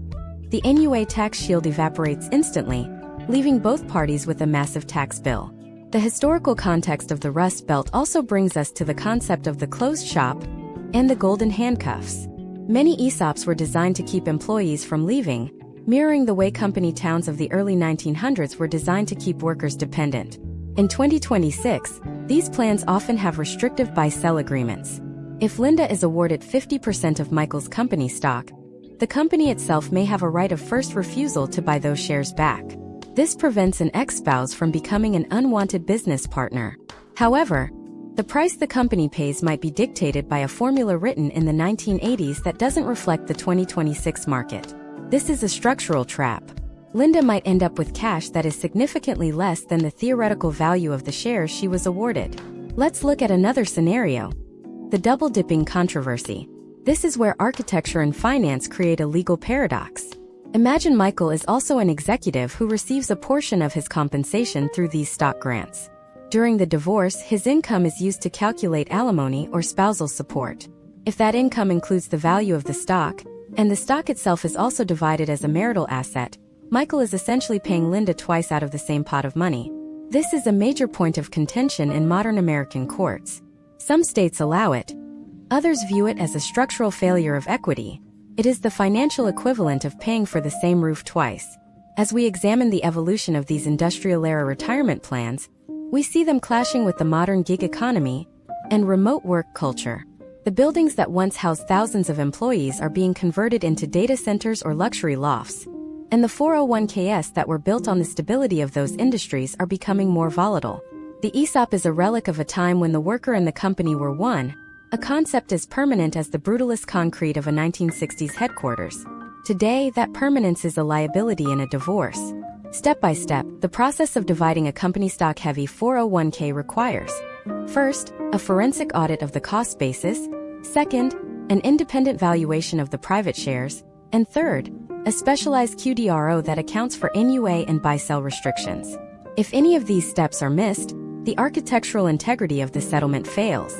Speaker 1: the NUA tax shield evaporates instantly, leaving both parties with a massive tax bill. The historical context of the Rust Belt also brings us to the concept of the closed shop and the golden handcuffs. Many ESOPs were designed to keep employees from leaving, mirroring the way company towns of the early 1900s were designed to keep workers dependent. In 2026, these plans often have restrictive buy-sell agreements. If Linda is awarded 50% of Michael's company stock, the company itself may have a right of first refusal to buy those shares back. This prevents an ex-spouse from becoming an unwanted business partner. However, the price the company pays might be dictated by a formula written in the 1980s that doesn't reflect the 2026 market. This is a structural trap. Linda might end up with cash that is significantly less than the theoretical value of the shares she was awarded. Let's look at another scenario. The double-dipping controversy. This is where architecture and finance create a legal paradox. Imagine Michael is also an executive who receives a portion of his compensation through these stock grants. During the divorce, his income is used to calculate alimony or spousal support. If that income includes the value of the stock, and the stock itself is also divided as a marital asset, Michael is essentially paying Linda twice out of the same pot of money. This is a major point of contention in modern American courts. Some states allow it. Others view it as a structural failure of equity. It is the financial equivalent of paying for the same roof twice. As we examine the evolution of these industrial-era retirement plans, we see them clashing with the modern gig economy and remote work culture. The buildings that once housed thousands of employees are being converted into data centers or luxury lofts, and the 401ks that were built on the stability of those industries are becoming more volatile. The ESOP is a relic of a time when the worker and the company were one, a concept as permanent as the brutalist concrete of a 1960s headquarters. Today, that permanence is a liability in a divorce. Step by step, the process of dividing a company stock-heavy 401k requires: first, a forensic audit of the cost basis; second, an independent valuation of the private shares; and third, a specialized QDRO that accounts for NUA and buy-sell restrictions. If any of these steps are missed, the architectural integrity of the settlement fails.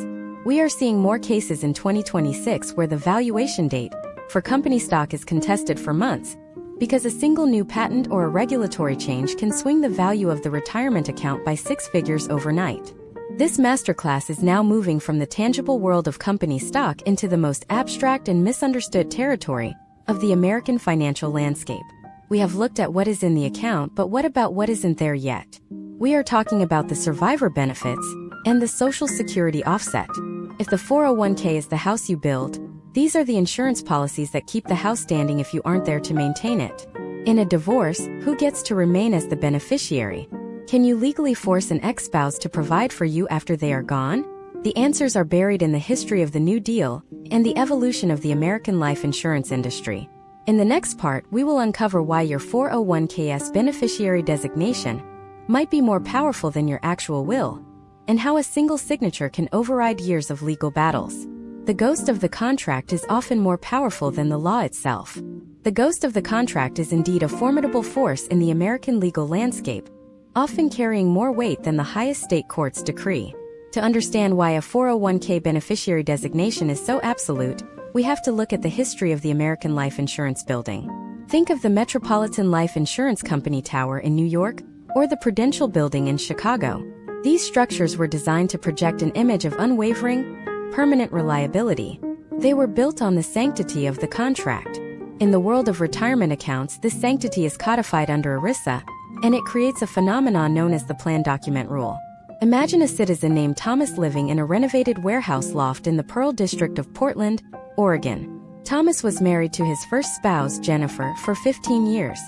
Speaker 1: We are seeing more cases in 2026 where the valuation date for company stock is contested for months, because a single new patent or a regulatory change can swing the value of the retirement account by 6 figures overnight. This masterclass is now moving from the tangible world of company stock into the most abstract and misunderstood territory of the American financial landscape. We have looked at what is in the account, but what about what isn't there yet? We are talking about the survivor benefits and the Social Security offset. If the 401k is the house you build, these are the insurance policies that keep the house standing if you aren't there to maintain it. In a divorce, who gets to remain as the beneficiary? Can you legally force an ex-spouse to provide for you after they are gone? The answers are buried in the history of the New Deal and the evolution of the American life insurance industry. In the next part, we will uncover why your 401k's beneficiary designation might be more powerful than your actual will, and how a single signature can override years of legal battles. The ghost of the contract is often more powerful than the law itself. The ghost of the contract is indeed a formidable force in the American legal landscape, often carrying more weight than the highest state court's decree. To understand why a 401k beneficiary designation is so absolute, we have to look at the history of the American life insurance building. Think of the Metropolitan Life Insurance Company Tower in New York, or the Prudential Building in Chicago. These structures were designed to project an image of unwavering, permanent reliability. They were built on the sanctity of the contract. In the world of retirement accounts, this sanctity is codified under ERISA, and it creates a phenomenon known as the plan document rule. Imagine a citizen named Thomas living in a renovated warehouse loft in the Pearl District of Portland, Oregon. Thomas was married to his first spouse, Jennifer, for 15 years.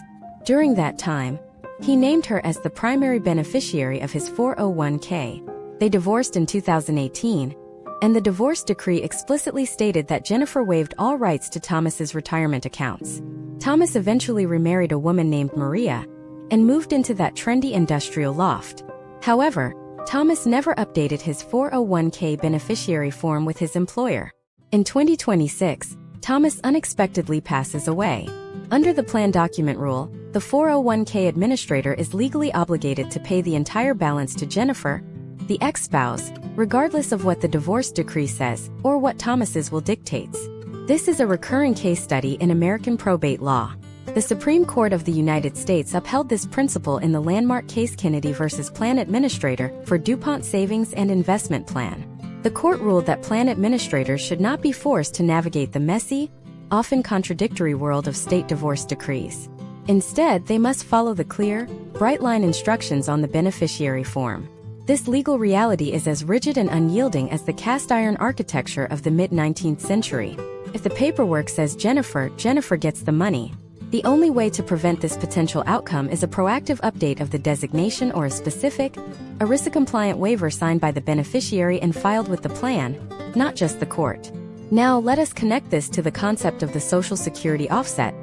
Speaker 1: During that time, he named her as the primary beneficiary of his 401k. They divorced in 2018, and the divorce decree explicitly stated that Jennifer waived all rights to Thomas's retirement accounts. Thomas eventually remarried a woman named Maria and moved into that trendy industrial loft. However, Thomas never updated his 401k beneficiary form with his employer. In 2026, Thomas unexpectedly passes away. Under the plan document rule, the 401k administrator is legally obligated to pay the entire balance to Jennifer, the ex-spouse, regardless of what the divorce decree says or what Thomas's will dictates. This is a recurring case study in American probate law. The Supreme Court of the United States upheld this principle in the landmark case Kennedy v. Plan Administrator for DuPont Savings and Investment Plan. The court ruled that plan administrators should not be forced to navigate the messy, often contradictory world of state divorce decrees. Instead, they must follow the clear, bright-line instructions on the beneficiary form. This legal reality is as rigid and unyielding as the cast-iron architecture of the mid-19th century. If the paperwork says Jennifer gets the money. The only way to prevent this potential outcome is a proactive update of the designation or a specific, ERISA-compliant waiver signed by the beneficiary and filed with the plan, not just the court. Now let us connect this to the concept of the Social Security offset,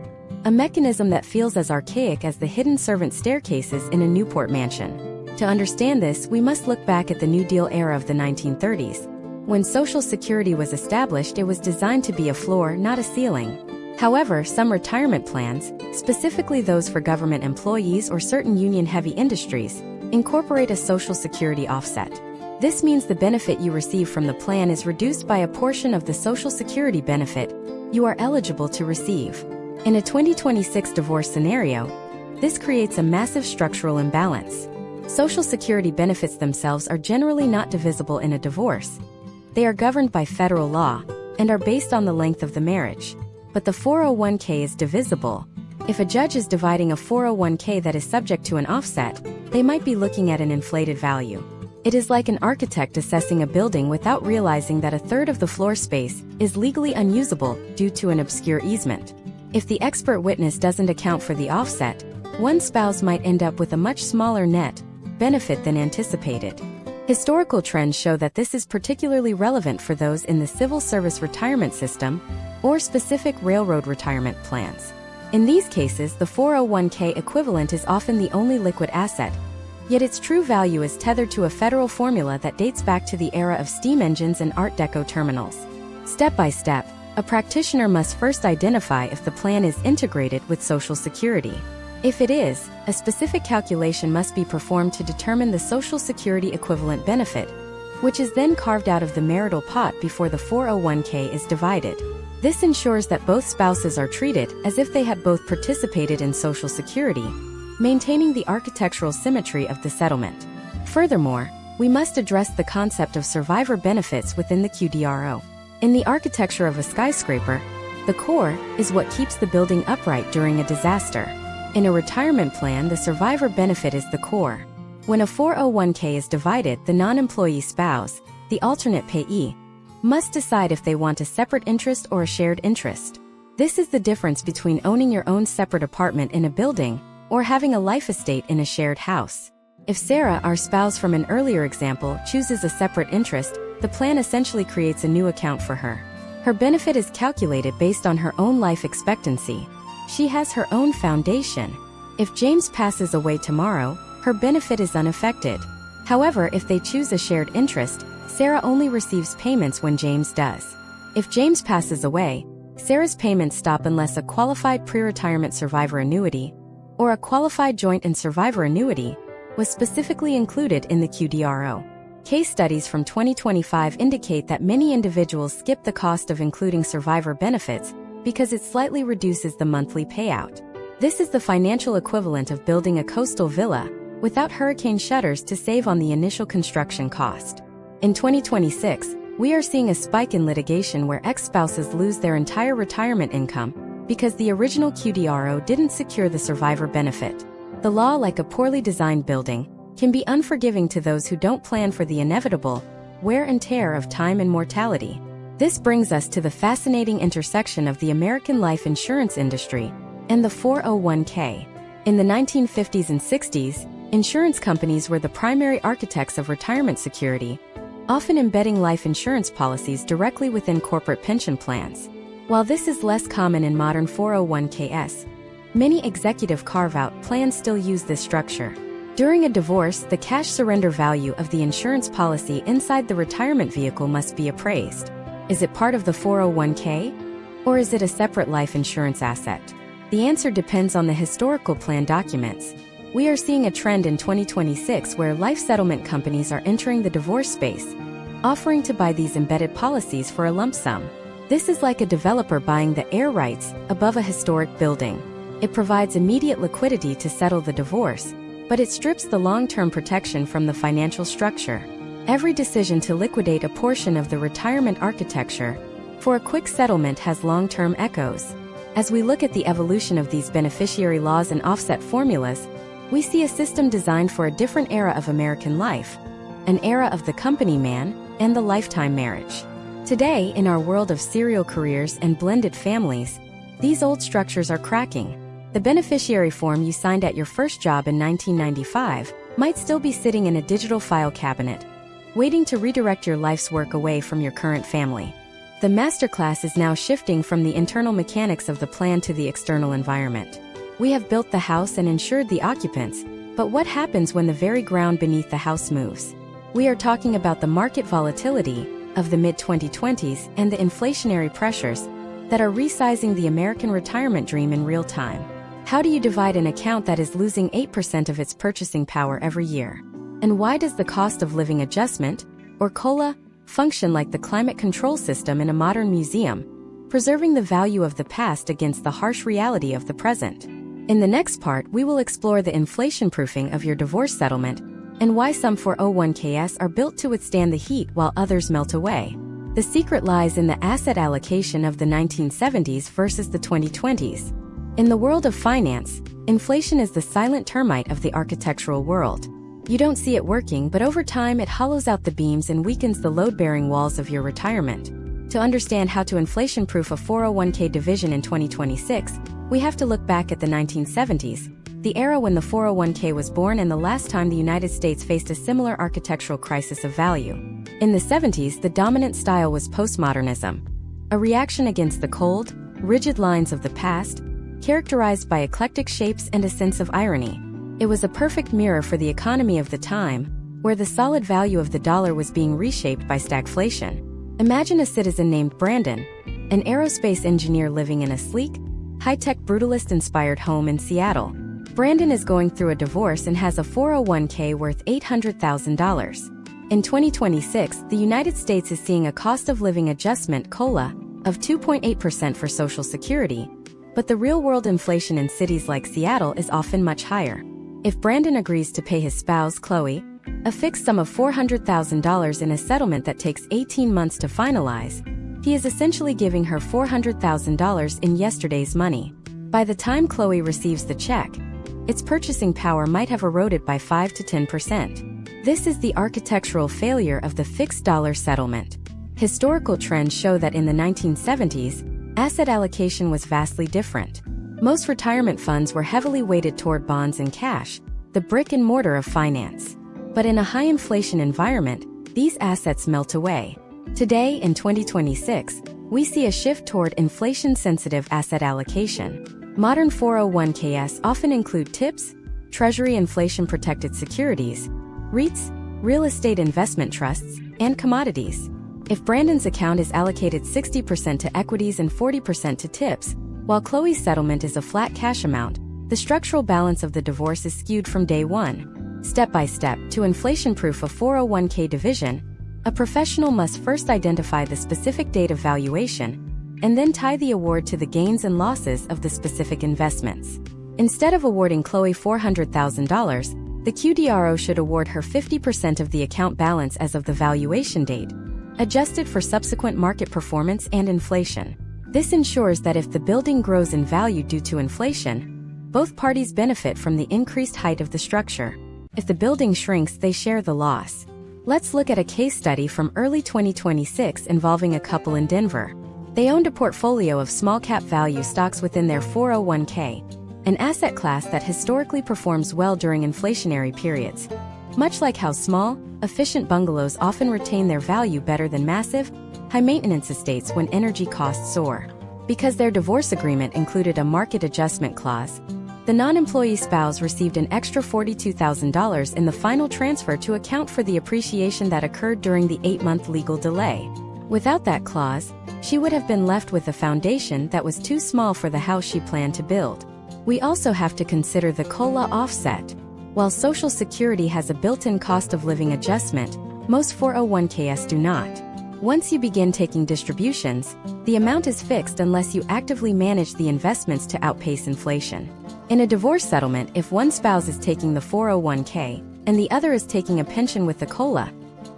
Speaker 1: a mechanism that feels as archaic as the hidden servant staircases in a Newport mansion. To understand this, we must look back at the New Deal era of the 1930s. When Social Security was established, it was designed to be a floor, not a ceiling. However, some retirement plans, specifically those for government employees or certain union-heavy industries, incorporate a Social Security offset. This means the benefit you receive from the plan is reduced by a portion of the Social Security benefit you are eligible to receive. In a 2026 divorce scenario, this creates a massive structural imbalance. Social Security benefits themselves are generally not divisible in a divorce. They are governed by federal law and are based on the length of the marriage. But the 401k is divisible. If a judge is dividing a 401k that is subject to an offset, they might be looking at an inflated value. It is like an architect assessing a building without realizing that a third of the floor space is legally unusable due to an obscure easement. If the expert witness doesn't account for the offset, one spouse might end up with a much smaller net benefit than anticipated. Historical trends show that this is particularly relevant for those in the civil service retirement system or specific railroad retirement plans. In these cases, the 401k equivalent is often the only liquid asset, yet its true value is tethered to a federal formula that dates back to the era of steam engines and Art Deco terminals. Step by step, a practitioner must first identify if the plan is integrated with Social Security. If it is, a specific calculation must be performed to determine the Social Security equivalent benefit, which is then carved out of the marital pot before the 401k is divided. This ensures that both spouses are treated as if they had both participated in Social Security, maintaining the architectural symmetry of the settlement. Furthermore, we must address the concept of survivor benefits within the QDRO. In the architecture of a skyscraper, the core is what keeps the building upright during a disaster. In a retirement plan, the survivor benefit is the core. When a 401k is divided, the non-employee spouse, the alternate payee, must decide if they want a separate interest or a shared interest. This is the difference between owning your own separate apartment in a building or having a life estate in a shared house. If Sarah, our spouse from an earlier example, chooses a separate interest, the plan essentially creates a new account for her. Her benefit is calculated based on her own life expectancy. She has her own foundation. If James passes away tomorrow, her benefit is unaffected. However, if they choose a shared interest, Sarah only receives payments when James does. If James passes away, Sarah's payments stop unless a qualified pre-retirement survivor annuity or a qualified joint and survivor annuity was specifically included in the QDRO. Case studies from 2025 indicate that many individuals skip the cost of including survivor benefits because it slightly reduces the monthly payout. This is the financial equivalent of building a coastal villa without hurricane shutters to save on the initial construction cost. In 2026, we are seeing a spike in litigation where ex-spouses lose their entire retirement income because the original QDRO didn't secure the survivor benefit. The law, like a poorly designed building, can be unforgiving to those who don't plan for the inevitable wear and tear of time and mortality. This brings us to the fascinating intersection of the American life insurance industry and the 401k. In the 1950s and 60s, Insurance companies were the primary architects of retirement security, often embedding life insurance policies directly within corporate pension plans. While this is less common in modern 401ks, many executive carve-out plans still use this structure. During a divorce, the cash surrender value of the insurance policy inside the retirement vehicle must be appraised. Is it part of the 401k? Or is it a separate life insurance asset? The answer depends on the historical plan documents. We are seeing a trend in 2026 where life settlement companies are entering the divorce space, offering to buy these embedded policies for a lump sum. This is like a developer buying the air rights above a historic building. It provides immediate liquidity to settle the divorce, but it strips the long-term protection from the financial structure. Every decision to liquidate a portion of the retirement architecture for a quick settlement has long-term echoes. As we look at the evolution of these beneficiary laws and offset formulas, we see a system designed for a different era of American life, an era of the company man and the lifetime marriage. Today, in our world of serial careers and blended families, these old structures are cracking. The beneficiary form you signed at your first job in 1995 might still be sitting in a digital file cabinet, waiting to redirect your life's work away from your current family. The masterclass is now shifting from the internal mechanics of the plan to the external environment. We have built the house and insured the occupants, but what happens when the very ground beneath the house moves? We are talking about the market volatility of the mid-2020s and the inflationary pressures that are resizing the American retirement dream in real time. How do you divide an account that is losing 8% of its purchasing power every year? And why does the cost of living adjustment, or COLA, function like the climate control system in a modern museum, preserving the value of the past against the harsh reality of the present? In the next part, we will explore the inflation proofing of your divorce settlement and why some 401ks are built to withstand the heat while others melt away. The secret lies in the asset allocation of the 1970s versus the 2020s. In the world of finance, inflation is the silent termite of the architectural world. You don't see it working, but over time it hollows out the beams and weakens the load-bearing walls of your retirement. To understand how to inflation-proof a 401k division in 2026, we have to look back at the 1970s, the era when the 401k was born and the last time the United States faced a similar architectural crisis of value. In the 70s, the dominant style was postmodernism, a reaction against the cold, rigid lines of the past, characterized by eclectic shapes and a sense of irony. It was a perfect mirror for the economy of the time, where the solid value of the dollar was being reshaped by stagflation. Imagine a citizen named Brandon, an aerospace engineer living in a sleek, high-tech brutalist-inspired home in Seattle. Brandon is going through a divorce and has a 401k worth $800,000. In 2026, the United States is seeing a cost of living adjustment COLA of 2.8% for Social Security, but the real-world inflation in cities like Seattle is often much higher. If Brandon agrees to pay his spouse, Chloe, a fixed sum of $400,000 in a settlement that takes 18 months to finalize, he is essentially giving her $400,000 in yesterday's money. By the time Chloe receives the check, its purchasing power might have eroded by 5 to 10%. This is the architectural failure of the fixed dollar settlement. Historical trends show that in the 1970s, asset allocation was vastly different. Most retirement funds were heavily weighted toward bonds and cash, the brick and mortar of finance. But in a high inflation environment, these assets melt away. Today, in 2026, we see a shift toward inflation-sensitive asset allocation. Modern 401ks often include TIPS, Treasury inflation-protected securities, REITs, real estate investment trusts, and commodities. If Brandon's account is allocated 60% to equities and 40% to TIPS, while Chloe's settlement is a flat cash amount, the structural balance of the divorce is skewed from day one. Step by step, to inflation-proof a 401k division, a professional must first identify the specific date of valuation, and then tie the award to the gains and losses of the specific investments. Instead of awarding Chloe $400,000, the QDRO should award her 50% of the account balance as of the valuation date, adjusted for subsequent market performance and inflation. This ensures that if the building grows in value due to inflation, both parties benefit from the increased height of the structure. If the building shrinks, they share the loss. Let's look at a case study from early 2026 involving a couple in Denver. They owned a portfolio of small-cap value stocks within their 401k, an asset class that historically performs well during inflationary periods. Much like how small, efficient bungalows often retain their value better than massive, high-maintenance estates when energy costs soar. Because their divorce agreement included a market adjustment clause, the non-employee spouse received an extra $42,000 in the final transfer to account for the appreciation that occurred during the 8-month legal delay. Without that clause, she would have been left with a foundation that was too small for the house she planned to build. We also have to consider the COLA offset. While Social Security has a built-in cost of living adjustment, most 401ks do not. Once you begin taking distributions, the amount is fixed unless you actively manage the investments to outpace inflation. In a divorce settlement, if one spouse is taking the 401k and the other is taking a pension with the COLA,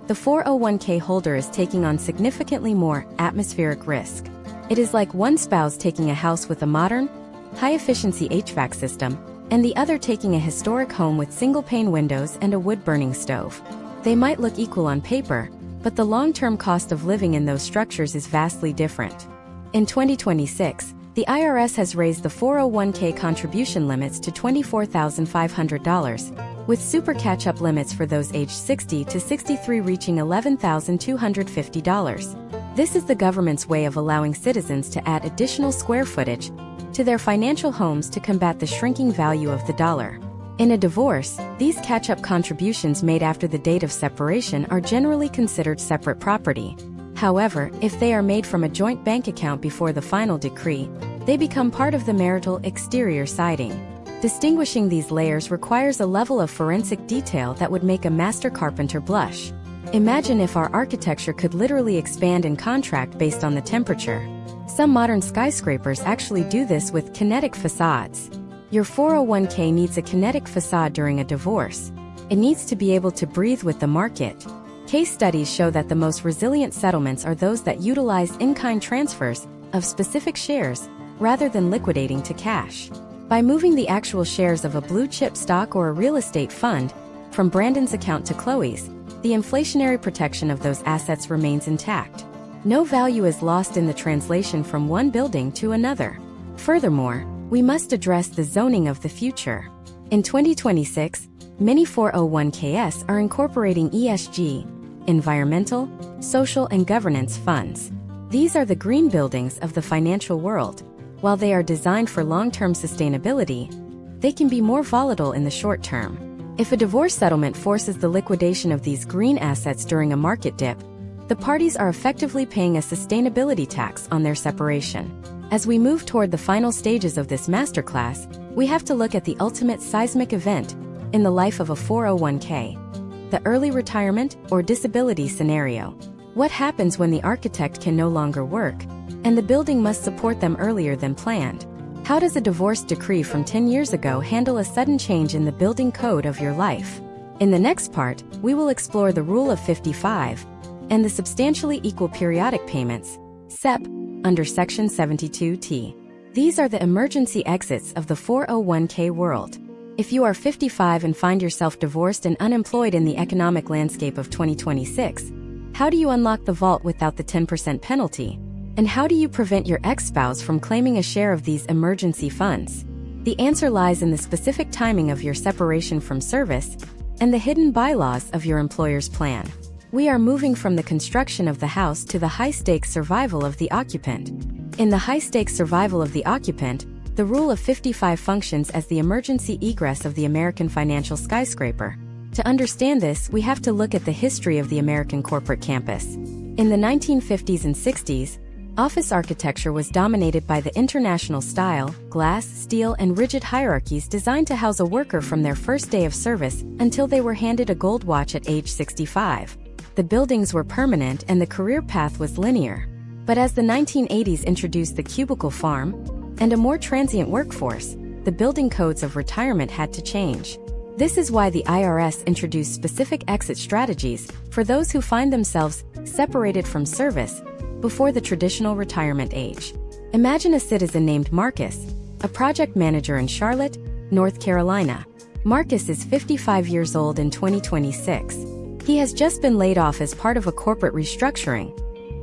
Speaker 1: the 401k holder is taking on significantly more atmospheric risk. It is like one spouse taking a house with a modern, high-efficiency HVAC system, and the other taking a historic home with single-pane windows and a wood-burning stove. They might look equal on paper, but the long-term cost of living in those structures is vastly different. In 2026, the IRS has raised the 401k contribution limits to $24,500, with super catch-up limits for those aged 60 to 63 reaching $11,250. This is the government's way of allowing citizens to add additional square footage to their financial homes to combat the shrinking value of the dollar. In a divorce, these catch-up contributions made after the date of separation are generally considered separate property. However, if they are made from a joint bank account before the final decree, they become part of the marital exterior siding. Distinguishing these layers requires a level of forensic detail that would make a master carpenter blush. Imagine if our architecture could literally expand and contract based on the temperature. Some modern skyscrapers actually do this with kinetic facades. Your 401k needs a kinetic facade during a divorce. It needs to be able to breathe with the market. Case studies show that the most resilient settlements are those that utilize in-kind transfers of specific shares rather than liquidating to cash. By moving the actual shares of a blue-chip stock or a real estate fund from Brandon's account to Chloe's, the inflationary protection of those assets remains intact. No value is lost in the translation from one building to another. Furthermore, we must address the zoning of the future. In 2026, many 401ks are incorporating ESG, environmental, social, and governance funds. These are the green buildings of the financial world. While they are designed for long-term sustainability, they can be more volatile in the short term. If a divorce settlement forces the liquidation of these green assets during a market dip, the parties are effectively paying a sustainability tax on their separation. As we move toward the final stages of this masterclass, we have to look at the ultimate seismic event in the life of a 401k, the early retirement or disability scenario. What happens when the architect can no longer work, and the building must support them earlier than planned? How does a divorce decree from 10 years ago handle a sudden change in the building code of your life? In the next part, we will explore the Rule of 55 and the substantially equal periodic payments, SEP, under Section 72T. These are the emergency exits of the 401k world. If you are 55 and find yourself divorced and unemployed in the economic landscape of 2026, how do you unlock the vault without the 10% penalty? And how do you prevent your ex-spouse from claiming a share of these emergency funds? The answer lies in the specific timing of your separation from service and the hidden bylaws of your employer's plan. We are moving from the construction of the house to the high-stakes survival of the occupant. In the high-stakes survival of the occupant, the Rule of 55 functions as the emergency egress of the American financial skyscraper. To understand this, we have to look at the history of the American corporate campus. In the 1950s and 60s, office architecture was dominated by the international style, glass, steel, and rigid hierarchies designed to house a worker from their first day of service until they were handed a gold watch at age 65. The buildings were permanent and the career path was linear. But as the 1980s introduced the cubicle farm and a more transient workforce, the building codes of retirement had to change. This is why the IRS introduced specific exit strategies for those who find themselves separated from service before the traditional retirement age. Imagine a citizen named Marcus, a project manager in Charlotte, North Carolina. Marcus is 55 years old in 2026. He has just been laid off as part of a corporate restructuring,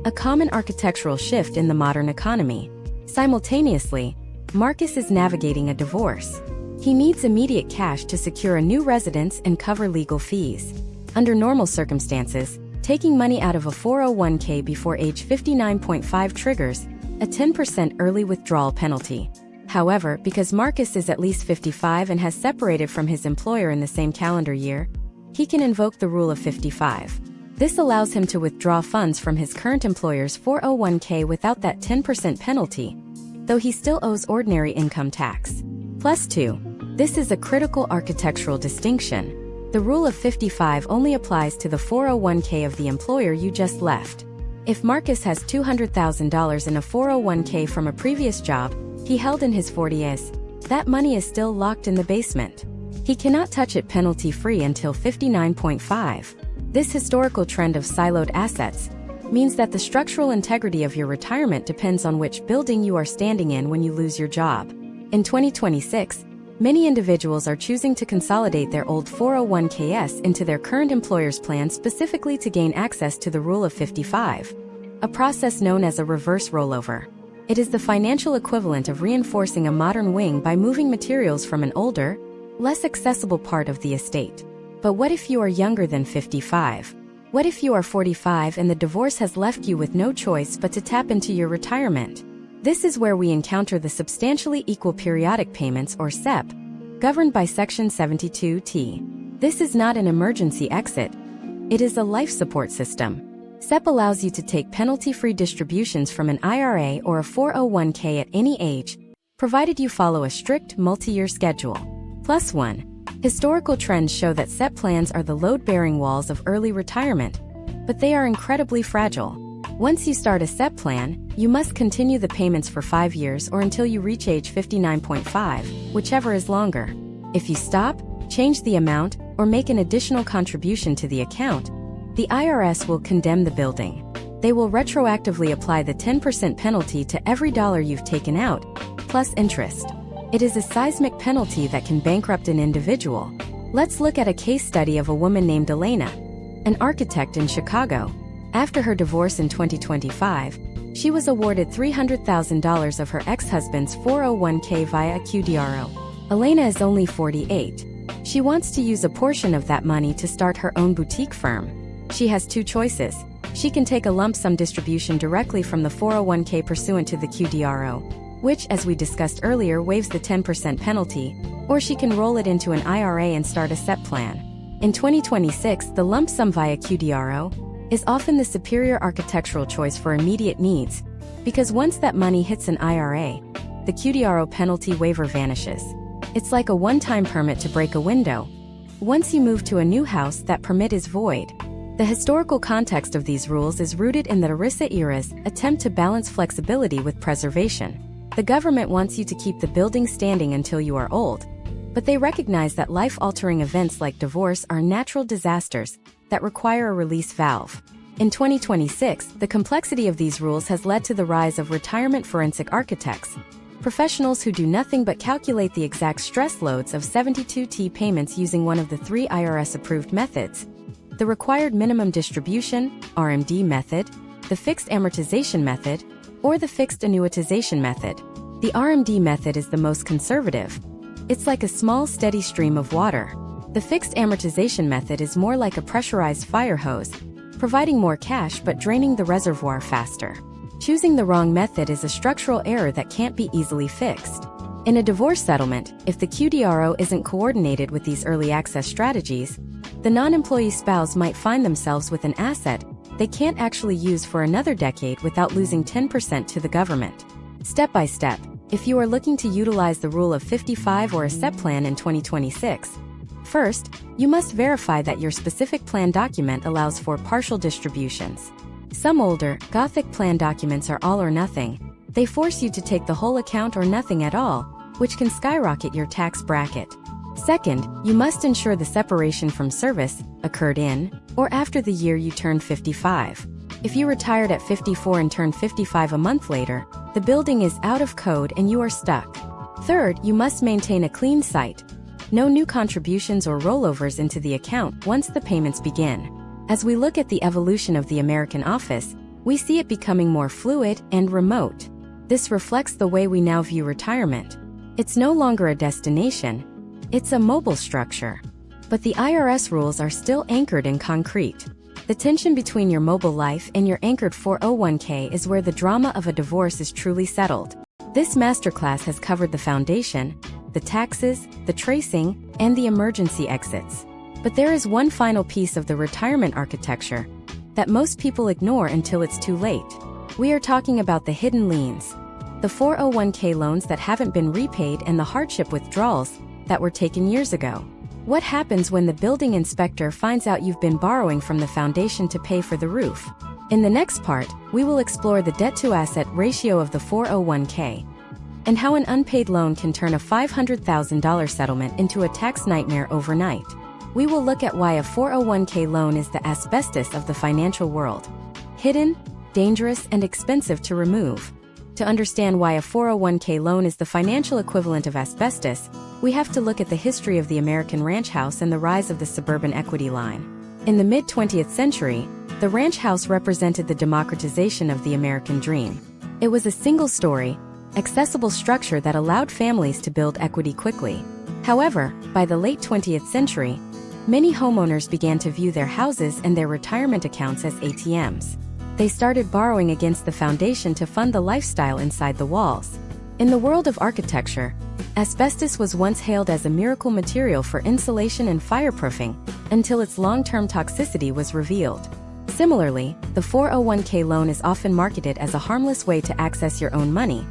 Speaker 1: a common architectural shift in the modern economy. Simultaneously, Marcus is navigating a divorce. He needs immediate cash to secure a new residence and cover legal fees. Under normal circumstances, taking money out of a 401k before age 59.5 triggers a 10% early withdrawal penalty. However, because Marcus is at least 55 and has separated from his employer in the same calendar year, he can invoke the rule of 55. This allows him to withdraw funds from his current employer's 401k without that 10% penalty, though he still owes ordinary income tax. Plus 2. This is a critical architectural distinction. The rule of 55 only applies to the 401k of the employer you just left. If Marcus has $200,000 in a 401k from a previous job he held in his 40s, that money is still locked in the basement. He cannot touch it penalty-free until 59.5. This historical trend of siloed assets means that the structural integrity of your retirement depends on which building you are standing in when you lose your job. In 2026, many individuals are choosing to consolidate their old 401ks into their current employer's plan specifically to gain access to the Rule of 55, a process known as a reverse rollover. It is the financial equivalent of reinforcing a modern wing by moving materials from an older, less accessible part of the estate. But what if you are younger than 55? What if you are 45 and the divorce has left you with no choice but to tap into your retirement? This is where we encounter the substantially equal periodic payments or SEP, governed by Section 72T. This is not an emergency exit. It is a life support system. SEP allows you to take penalty-free distributions from an IRA or a 401k at any age, provided you follow a strict multi-year schedule. Plus 1. Historical trends show that SEP plans are the load-bearing walls of early retirement, but they are incredibly fragile. Once you start a SEP plan, you must continue the payments for 5 years or until you reach age 59.5, whichever is longer. If you stop, change the amount, or make an additional contribution to the account, the IRS will condemn the building. They will retroactively apply the 10% penalty to every dollar you've taken out, plus interest. It is a seismic penalty that can bankrupt an individual. Let's look at a case study of a woman named Elena, an architect in Chicago. After her divorce in 2025, she was awarded $300,000 of her ex-husband's 401k via a QDRO. Elena is only 48. She wants to use a portion of that money to start her own boutique firm. She has 2 choices. She can take a lump sum distribution directly from the 401k pursuant to the QDRO, which, as we discussed earlier, waives the 10% penalty, or she can roll it into an IRA and start a SEP plan. In 2026, the lump sum via QDRO is often the superior architectural choice for immediate needs, because once that money hits an IRA, the QDRO penalty waiver vanishes. It's like a one-time permit to break a window. Once you move to a new house, that permit is void. The historical context of these rules is rooted in the ERISA era's attempt to balance flexibility with preservation. The government wants you to keep the building standing until you are old, but they recognize that life-altering events like divorce are natural disasters that require a release valve. In 2026, the complexity of these rules has led to the rise of retirement forensic architects, professionals who do nothing but calculate the exact stress loads of 72T payments using one of the 3 IRS-approved methods: the required minimum distribution, RMD method, the fixed amortization method, or the fixed annuitization method. The RMD method is the most conservative. It's like a small, steady stream of water. The fixed amortization method is more like a pressurized fire hose, providing more cash but draining the reservoir faster. Choosing the wrong method is a structural error that can't be easily fixed. In a divorce settlement, if the QDRO isn't coordinated with these early access strategies, the non-employee spouse might find themselves with an asset they can't actually use for another decade without losing 10% to the government. Step by step, if you are looking to utilize the Rule of 55 or a SEP plan in 2026, first, you must verify that your specific plan document allows for partial distributions. Some older, Gothic plan documents are all or nothing. They force you to take the whole account or nothing at all, which can skyrocket your tax bracket. Second, you must ensure the separation from service occurred in or after the year you turned 55. If you retired at 54 and turned 55 a month later, the building is out of code and you are stuck. Third, you must maintain a clean site. No new contributions or rollovers into the account once the payments begin. As we look at the evolution of the American office, we see it becoming more fluid and remote. This reflects the way we now view retirement. It's no longer a destination, it's a mobile structure. But the IRS rules are still anchored in concrete. The tension between your mobile life and your anchored 401k is where the drama of a divorce is truly settled. This masterclass has covered the foundation, the taxes, the tracing, and the emergency exits. But there is one final piece of the retirement architecture that most people ignore until it's too late. We are talking about the hidden liens, the 401k loans that haven't been repaid and the hardship withdrawals that were taken years ago. What happens when the building inspector finds out you've been borrowing from the foundation to pay for the roof? In the next part, we will explore the debt-to-asset ratio of the 401k and how an unpaid loan can turn a $500,000 settlement into a tax nightmare overnight. We will look at why a 401k loan is the asbestos of the financial world. Hidden, dangerous, and expensive to remove. To understand why a 401k loan is the financial equivalent of asbestos, we have to look at the history of the American ranch house and the rise of the suburban equity line. In the mid-20th century, the ranch house represented the democratization of the American dream. It was a single-story, accessible structure that allowed families to build equity quickly. However, by the late 20th century, many homeowners began to view their houses and their retirement accounts as ATMs. They started borrowing against the foundation to fund the lifestyle inside the walls. In the world of architecture, asbestos was once hailed as a miracle material for insulation and fireproofing, until its long-term toxicity was revealed. Similarly, the 401k loan is often marketed as a harmless way to access your own money.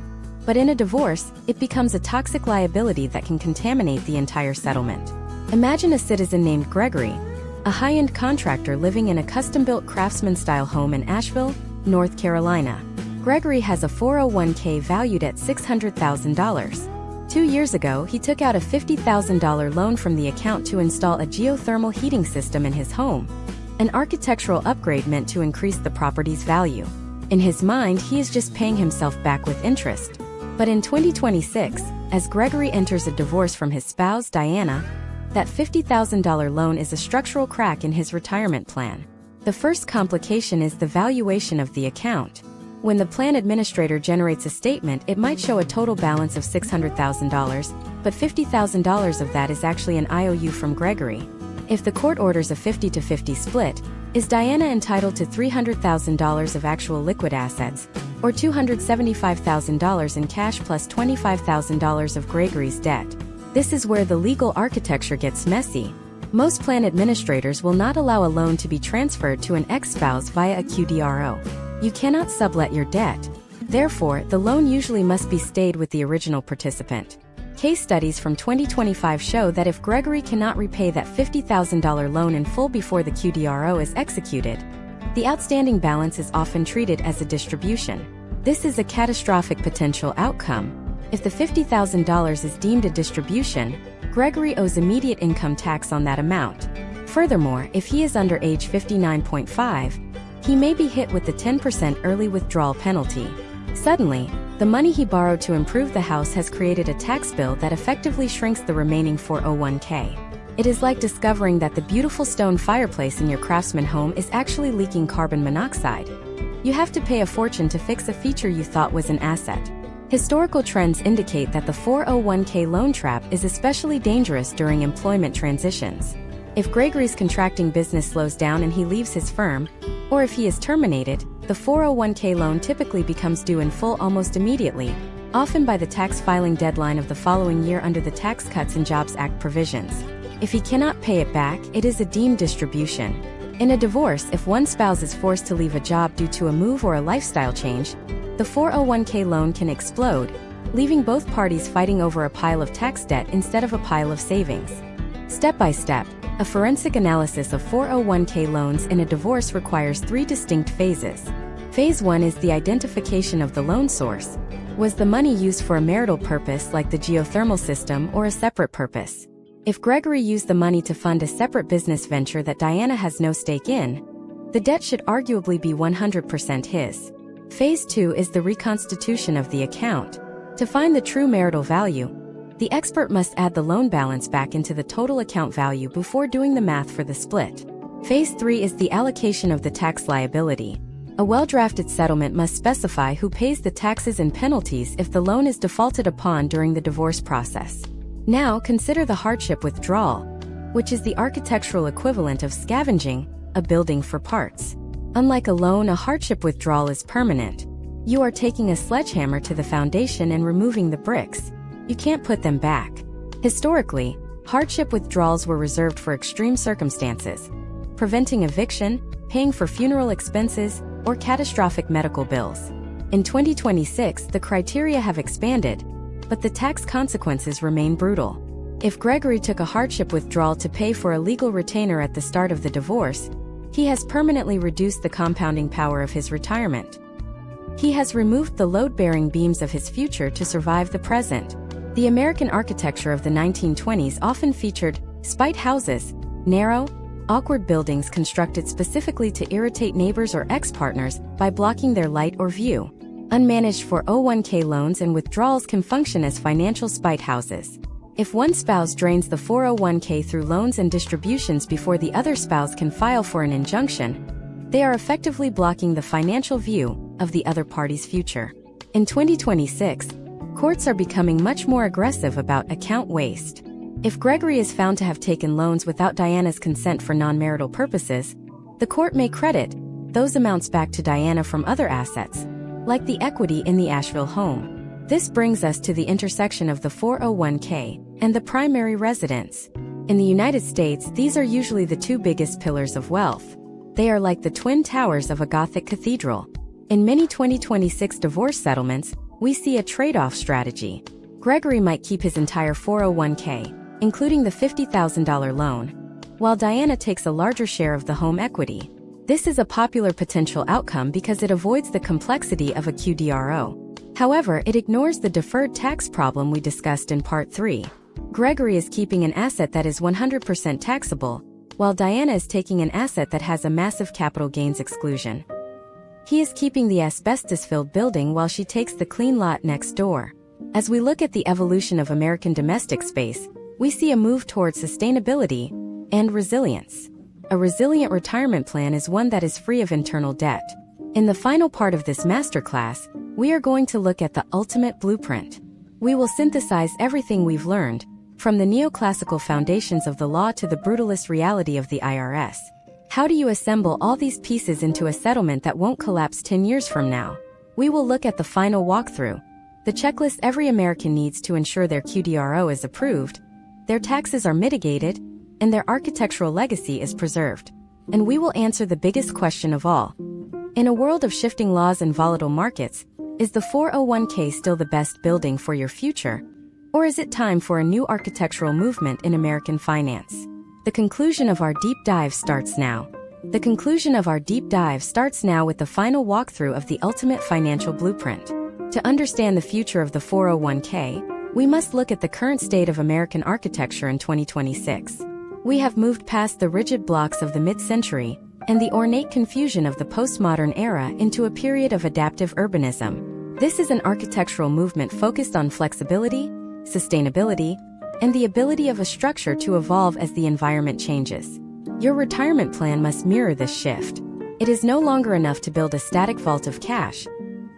Speaker 1: But in a divorce, it becomes a toxic liability that can contaminate the entire settlement. Imagine a citizen named Gregory, a high-end contractor living in a custom-built Craftsman-style home in Asheville, North Carolina. Gregory has a 401k valued at $600,000. 2 years ago, he took out a $50,000 loan from the account to install a geothermal heating system in his home. An architectural upgrade meant to increase the property's value. In his mind, he is just paying himself back with interest. But in 2026, as Gregory enters a divorce from his spouse, Diana, that $50,000 loan is a structural crack in his retirement plan. The first complication is the valuation of the account. When the plan administrator generates a statement, it might show a total balance of $600,000, but $50,000 of that is actually an IOU from Gregory. If the court orders a 50-50 split, is Diana entitled to $300,000 of actual liquid assets, or $275,000 in cash plus $25,000 of Gregory's debt? This is where the legal architecture gets messy. Most plan administrators will not allow a loan to be transferred to an ex-spouse via a QDRO. You cannot sublet your debt. Therefore, the loan usually must be stayed with the original participant. Case studies from 2025 show that if Gregory cannot repay that $50,000 loan in full before the QDRO is executed, the outstanding balance is often treated as a distribution. This is a catastrophic potential outcome. If the $50,000 is deemed a distribution, Gregory owes immediate income tax on that amount. Furthermore, if he is under age 59.5, he may be hit with the 10% early withdrawal penalty. Suddenly, the money he borrowed to improve the house has created a tax bill that effectively shrinks the remaining 401k. It is like discovering that the beautiful stone fireplace in your Craftsman home is actually leaking carbon monoxide. You have to pay a fortune to fix a feature you thought was an asset. Historical trends indicate that the 401k loan trap is especially dangerous during employment transitions. If Gregory's contracting business slows down and he leaves his firm, or if he is terminated, the 401k loan typically becomes due in full almost immediately, often by the tax filing deadline of the following year under the Tax Cuts and Jobs Act provisions. If he cannot pay it back, it is a deemed distribution. In a divorce, if one spouse is forced to leave a job due to a move or a lifestyle change, the 401k loan can explode, leaving both parties fighting over a pile of tax debt instead of a pile of savings. Step by step, a forensic analysis of 401k loans in a divorce requires 3 distinct phases. Phase 1 is the identification of the loan source. Was the money used for a marital purpose like the geothermal system or a separate purpose? If Gregory used the money to fund a separate business venture that Diana has no stake in, the debt should arguably be 100% his. Phase 2 is the reconstitution of the account. To find the true marital value, the expert must add the loan balance back into the total account value before doing the math for the split. Phase 3 is the allocation of the tax liability. A well-drafted settlement must specify who pays the taxes and penalties if the loan is defaulted upon during the divorce process. Now consider the hardship withdrawal, which is the architectural equivalent of scavenging a building for parts. Unlike a loan, a hardship withdrawal is permanent. You are taking a sledgehammer to the foundation and removing the bricks. You can't put them back. Historically, hardship withdrawals were reserved for extreme circumstances, preventing eviction, paying for funeral expenses, or catastrophic medical bills. In 2026, the criteria have expanded, but the tax consequences remain brutal. If Gregory took a hardship withdrawal to pay for a legal retainer at the start of the divorce, he has permanently reduced the compounding power of his retirement. He has removed the load-bearing beams of his future to survive the present. The American architecture of the 1920s often featured spite houses, narrow, awkward buildings constructed specifically to irritate neighbors or ex-partners by blocking their light or view. Unmanaged 401k loans and withdrawals can function as financial spite houses. If one spouse drains the 401k through loans and distributions before the other spouse can file for an injunction, they are effectively blocking the financial view of the other party's future. In 2026, courts are becoming much more aggressive about account waste. If Gregory is found to have taken loans without Diana's consent for non-marital purposes, the court may credit those amounts back to Diana from other assets, like the equity in the Asheville home. This brings us to the intersection of the 401k and the primary residence. In the United States, these are usually the two biggest pillars of wealth. They are like the twin towers of a Gothic cathedral. In many 2026 divorce settlements, we see a trade-off strategy. Gregory might keep his entire 401k, including the $50,000 loan, while Diana takes a larger share of the home equity. This is a popular potential outcome because it avoids the complexity of a QDRO. However, it ignores the deferred tax problem we discussed in Part 3. Gregory is keeping an asset that is 100% taxable, while Diana is taking an asset that has a massive capital gains exclusion. He is keeping the asbestos-filled building while she takes the clean lot next door. As we look at the evolution of American domestic space, we see a move towards sustainability and resilience. A resilient retirement plan is one that is free of internal debt. In the final part of this masterclass, we are going to look at the ultimate blueprint. We will synthesize everything we've learned, from the neoclassical foundations of the law to the brutalist reality of the IRS. How do you assemble all these pieces into a settlement that won't collapse 10 years from now? We will look at the final walkthrough, the checklist every American needs to ensure their QDRO is approved, their taxes are mitigated, and their architectural legacy is preserved. And we will answer the biggest question of all. In a world of shifting laws and volatile markets, is the 401k still the best building for your future? Or is it time for a new architectural movement in American finance? The conclusion of our deep dive starts now. The conclusion of our deep dive starts now with the final walkthrough of the ultimate financial blueprint. To understand the future of the 401k, we must look at the current state of American architecture in 2026. We have moved past the rigid blocks of the mid-century and the ornate confusion of the postmodern era into a period of adaptive urbanism. This is an architectural movement focused on flexibility, sustainability, and the ability of a structure to evolve as the environment changes. Your retirement plan must mirror this shift. It is no longer enough to build a static vault of cash.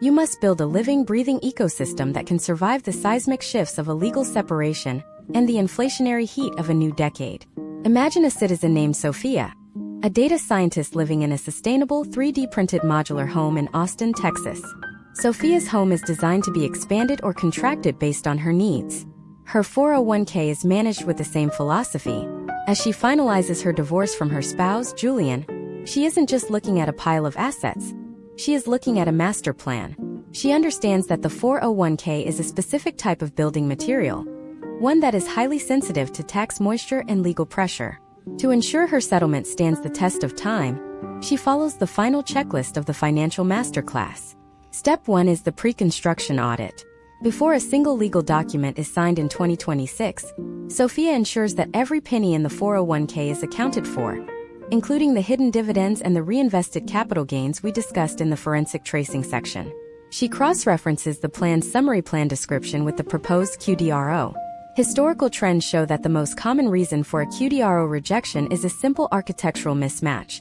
Speaker 1: You must build a living, breathing ecosystem that can survive the seismic shifts of a legal separation and the inflationary heat of a new decade. Imagine a citizen named Sophia, a data scientist living in a sustainable 3D printed modular home in Austin, Texas. Sophia's home is designed to be expanded or contracted based on her needs. Her 401k is managed with the same philosophy. As she finalizes her divorce from her spouse, Julian, she isn't just looking at a pile of assets. She is looking at a master plan. She understands that the 401k is a specific type of building material, one that is highly sensitive to tax moisture and legal pressure. To ensure her settlement stands the test of time, she follows the final checklist of the financial masterclass. Step 1 is the pre-construction audit. Before a single legal document is signed in 2026, Sophia ensures that every penny in the 401k is accounted for, including the hidden dividends and the reinvested capital gains we discussed in the forensic tracing section. She cross-references the plan's summary plan description with the proposed QDRO. Historical trends show that the most common reason for a QDRO rejection is a simple architectural mismatch.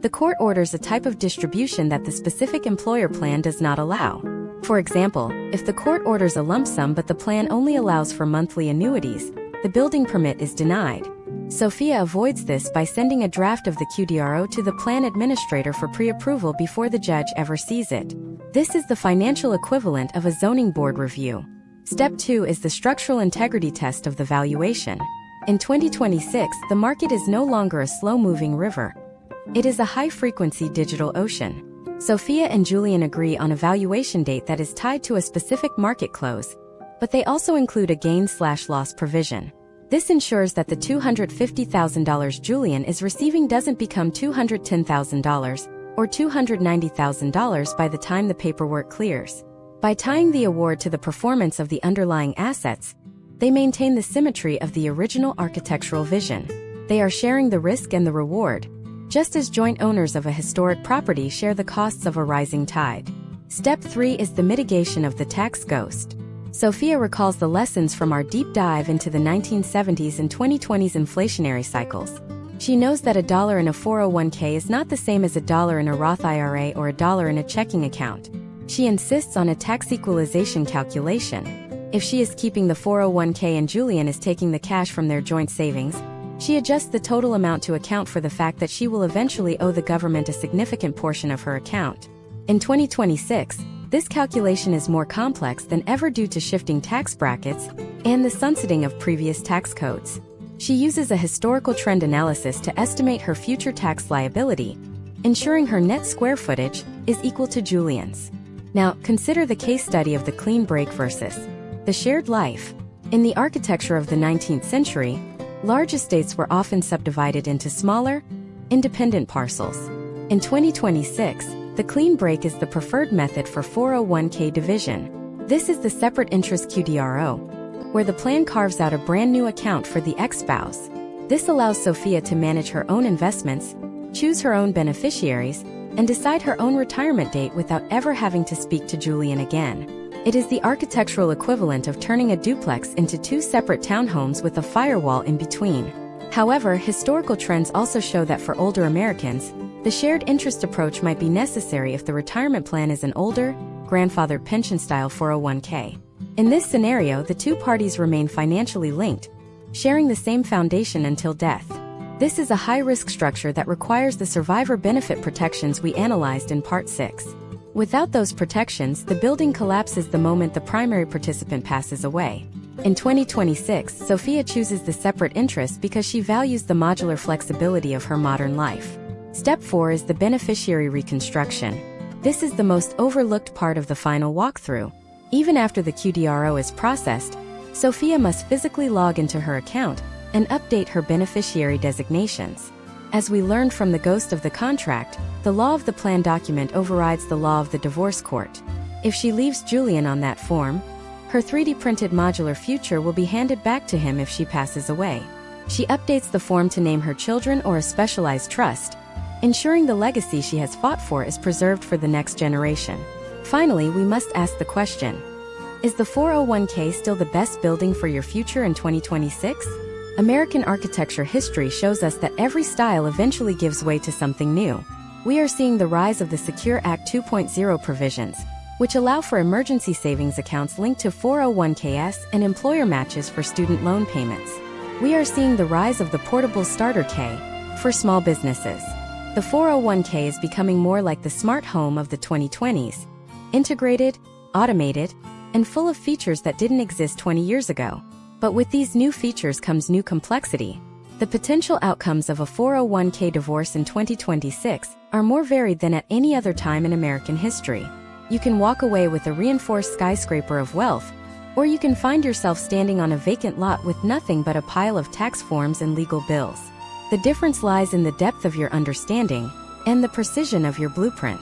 Speaker 1: The court orders a type of distribution that the specific employer plan does not allow. For example, if the court orders a lump sum but the plan only allows for monthly annuities, the building permit is denied. Sophia avoids this by sending a draft of the QDRO to the plan administrator for pre-approval before the judge ever sees it. This is the financial equivalent of a zoning board review. Step 2 is the structural integrity test of the valuation. In 2026, the market is no longer a slow-moving river. It is a high-frequency digital ocean. Sophia and Julian agree on a valuation date that is tied to a specific market close, but they also include a gain/loss provision. This ensures that the $250,000 Julian is receiving doesn't become $210,000 or $290,000 by the time the paperwork clears. By tying the award to the performance of the underlying assets, they maintain the symmetry of the original architectural vision. They are sharing the risk and the reward, just as joint owners of a historic property share the costs of a rising tide. Step 3 is the mitigation of the tax ghost. Sophia recalls the lessons from our deep dive into the 1970s and 2020s inflationary cycles. She knows that $1 in a 401k is not the same as $1 in a Roth IRA or $1 in a checking account. She insists on a tax equalization calculation. If she is keeping the 401k and Julian is taking the cash from their joint savings, she adjusts the total amount to account for the fact that she will eventually owe the government a significant portion of her account. In 2026, this calculation is more complex than ever due to shifting tax brackets and the sunsetting of previous tax codes. She uses a historical trend analysis to estimate her future tax liability, ensuring her net square footage is equal to Julian's. Now, consider the case study of the clean break versus the shared life. In the architecture of the 19th century, large estates were often subdivided into smaller, independent parcels. In 2026, the clean break is the preferred method for 401k division. This is the separate interest QDRO, where the plan carves out a brand new account for the ex-spouse. This allows Sophia to manage her own investments, choose her own beneficiaries, and decide her own retirement date without ever having to speak to Julian again. It is the architectural equivalent of turning a duplex into two separate townhomes with a firewall in between. However, historical trends also show that for older Americans, the shared interest approach might be necessary if the retirement plan is an older, grandfathered pension-style 401k. In this scenario, the two parties remain financially linked, sharing the same foundation until death. This is a high-risk structure that requires the survivor benefit protections we analyzed in Part 6. Without those protections, the building collapses the moment the primary participant passes away. In 2026, Sophia chooses the separate interest because she values the modular flexibility of her modern life. Step 4 is the beneficiary reconstruction. This is the most overlooked part of the final walkthrough. Even after the QDRO is processed, Sophia must physically log into her account and update her beneficiary designations. As we learned from the ghost of the contract, the law of the plan document overrides the law of the divorce court. If she leaves Julian on that form, her 3D printed modular future will be handed back to him if she passes away. She updates the form to name her children or a specialized trust, ensuring the legacy she has fought for is preserved for the next generation. Finally, we must ask the question: is the 401k still the best building for your future in 2026? American architecture history shows us that every style eventually gives way to something new. We are seeing the rise of the Secure Act 2.0 provisions, which allow for emergency savings accounts linked to 401ks and employer matches for student loan payments. We are seeing the rise of the portable starter K for small businesses. The 401k is becoming more like the smart home of the 2020s, integrated, automated, and full of features that didn't exist 20 years ago. But with these new features comes new complexity. The potential outcomes of a 401k divorce in 2026 are more varied than at any other time in American history. You can walk away with a reinforced skyscraper of wealth, or you can find yourself standing on a vacant lot with nothing but a pile of tax forms and legal bills. The difference lies in the depth of your understanding and the precision of your blueprint.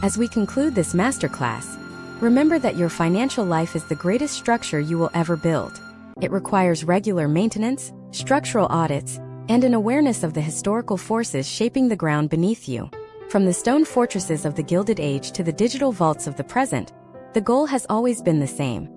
Speaker 1: As we conclude this masterclass, remember that your financial life is the greatest structure you will ever build. It requires regular maintenance, structural audits, and an awareness of the historical forces shaping the ground beneath you. From the stone fortresses of the Gilded Age to the digital vaults of the present, the goal has always been the same: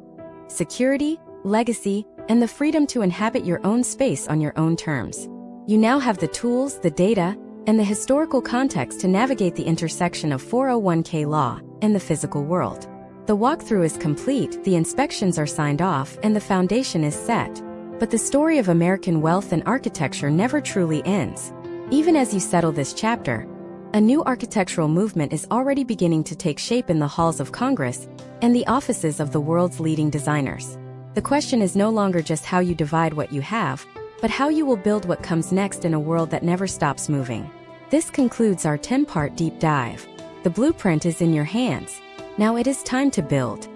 Speaker 1: security, legacy, and the freedom to inhabit your own space on your own terms. You now have the tools, the data, and the historical context to navigate the intersection of 401k law and the physical world. The walkthrough is complete, the inspections are signed off, and the foundation is set. But the story of American wealth and architecture never truly ends. Even as you settle this chapter, a new architectural movement is already beginning to take shape in the halls of Congress and the offices of the world's leading designers. The question is no longer just how you divide what you have, but how you will build what comes next in a world that never stops moving. This concludes our 10-part deep dive. The blueprint is in your hands. Now it is time to build.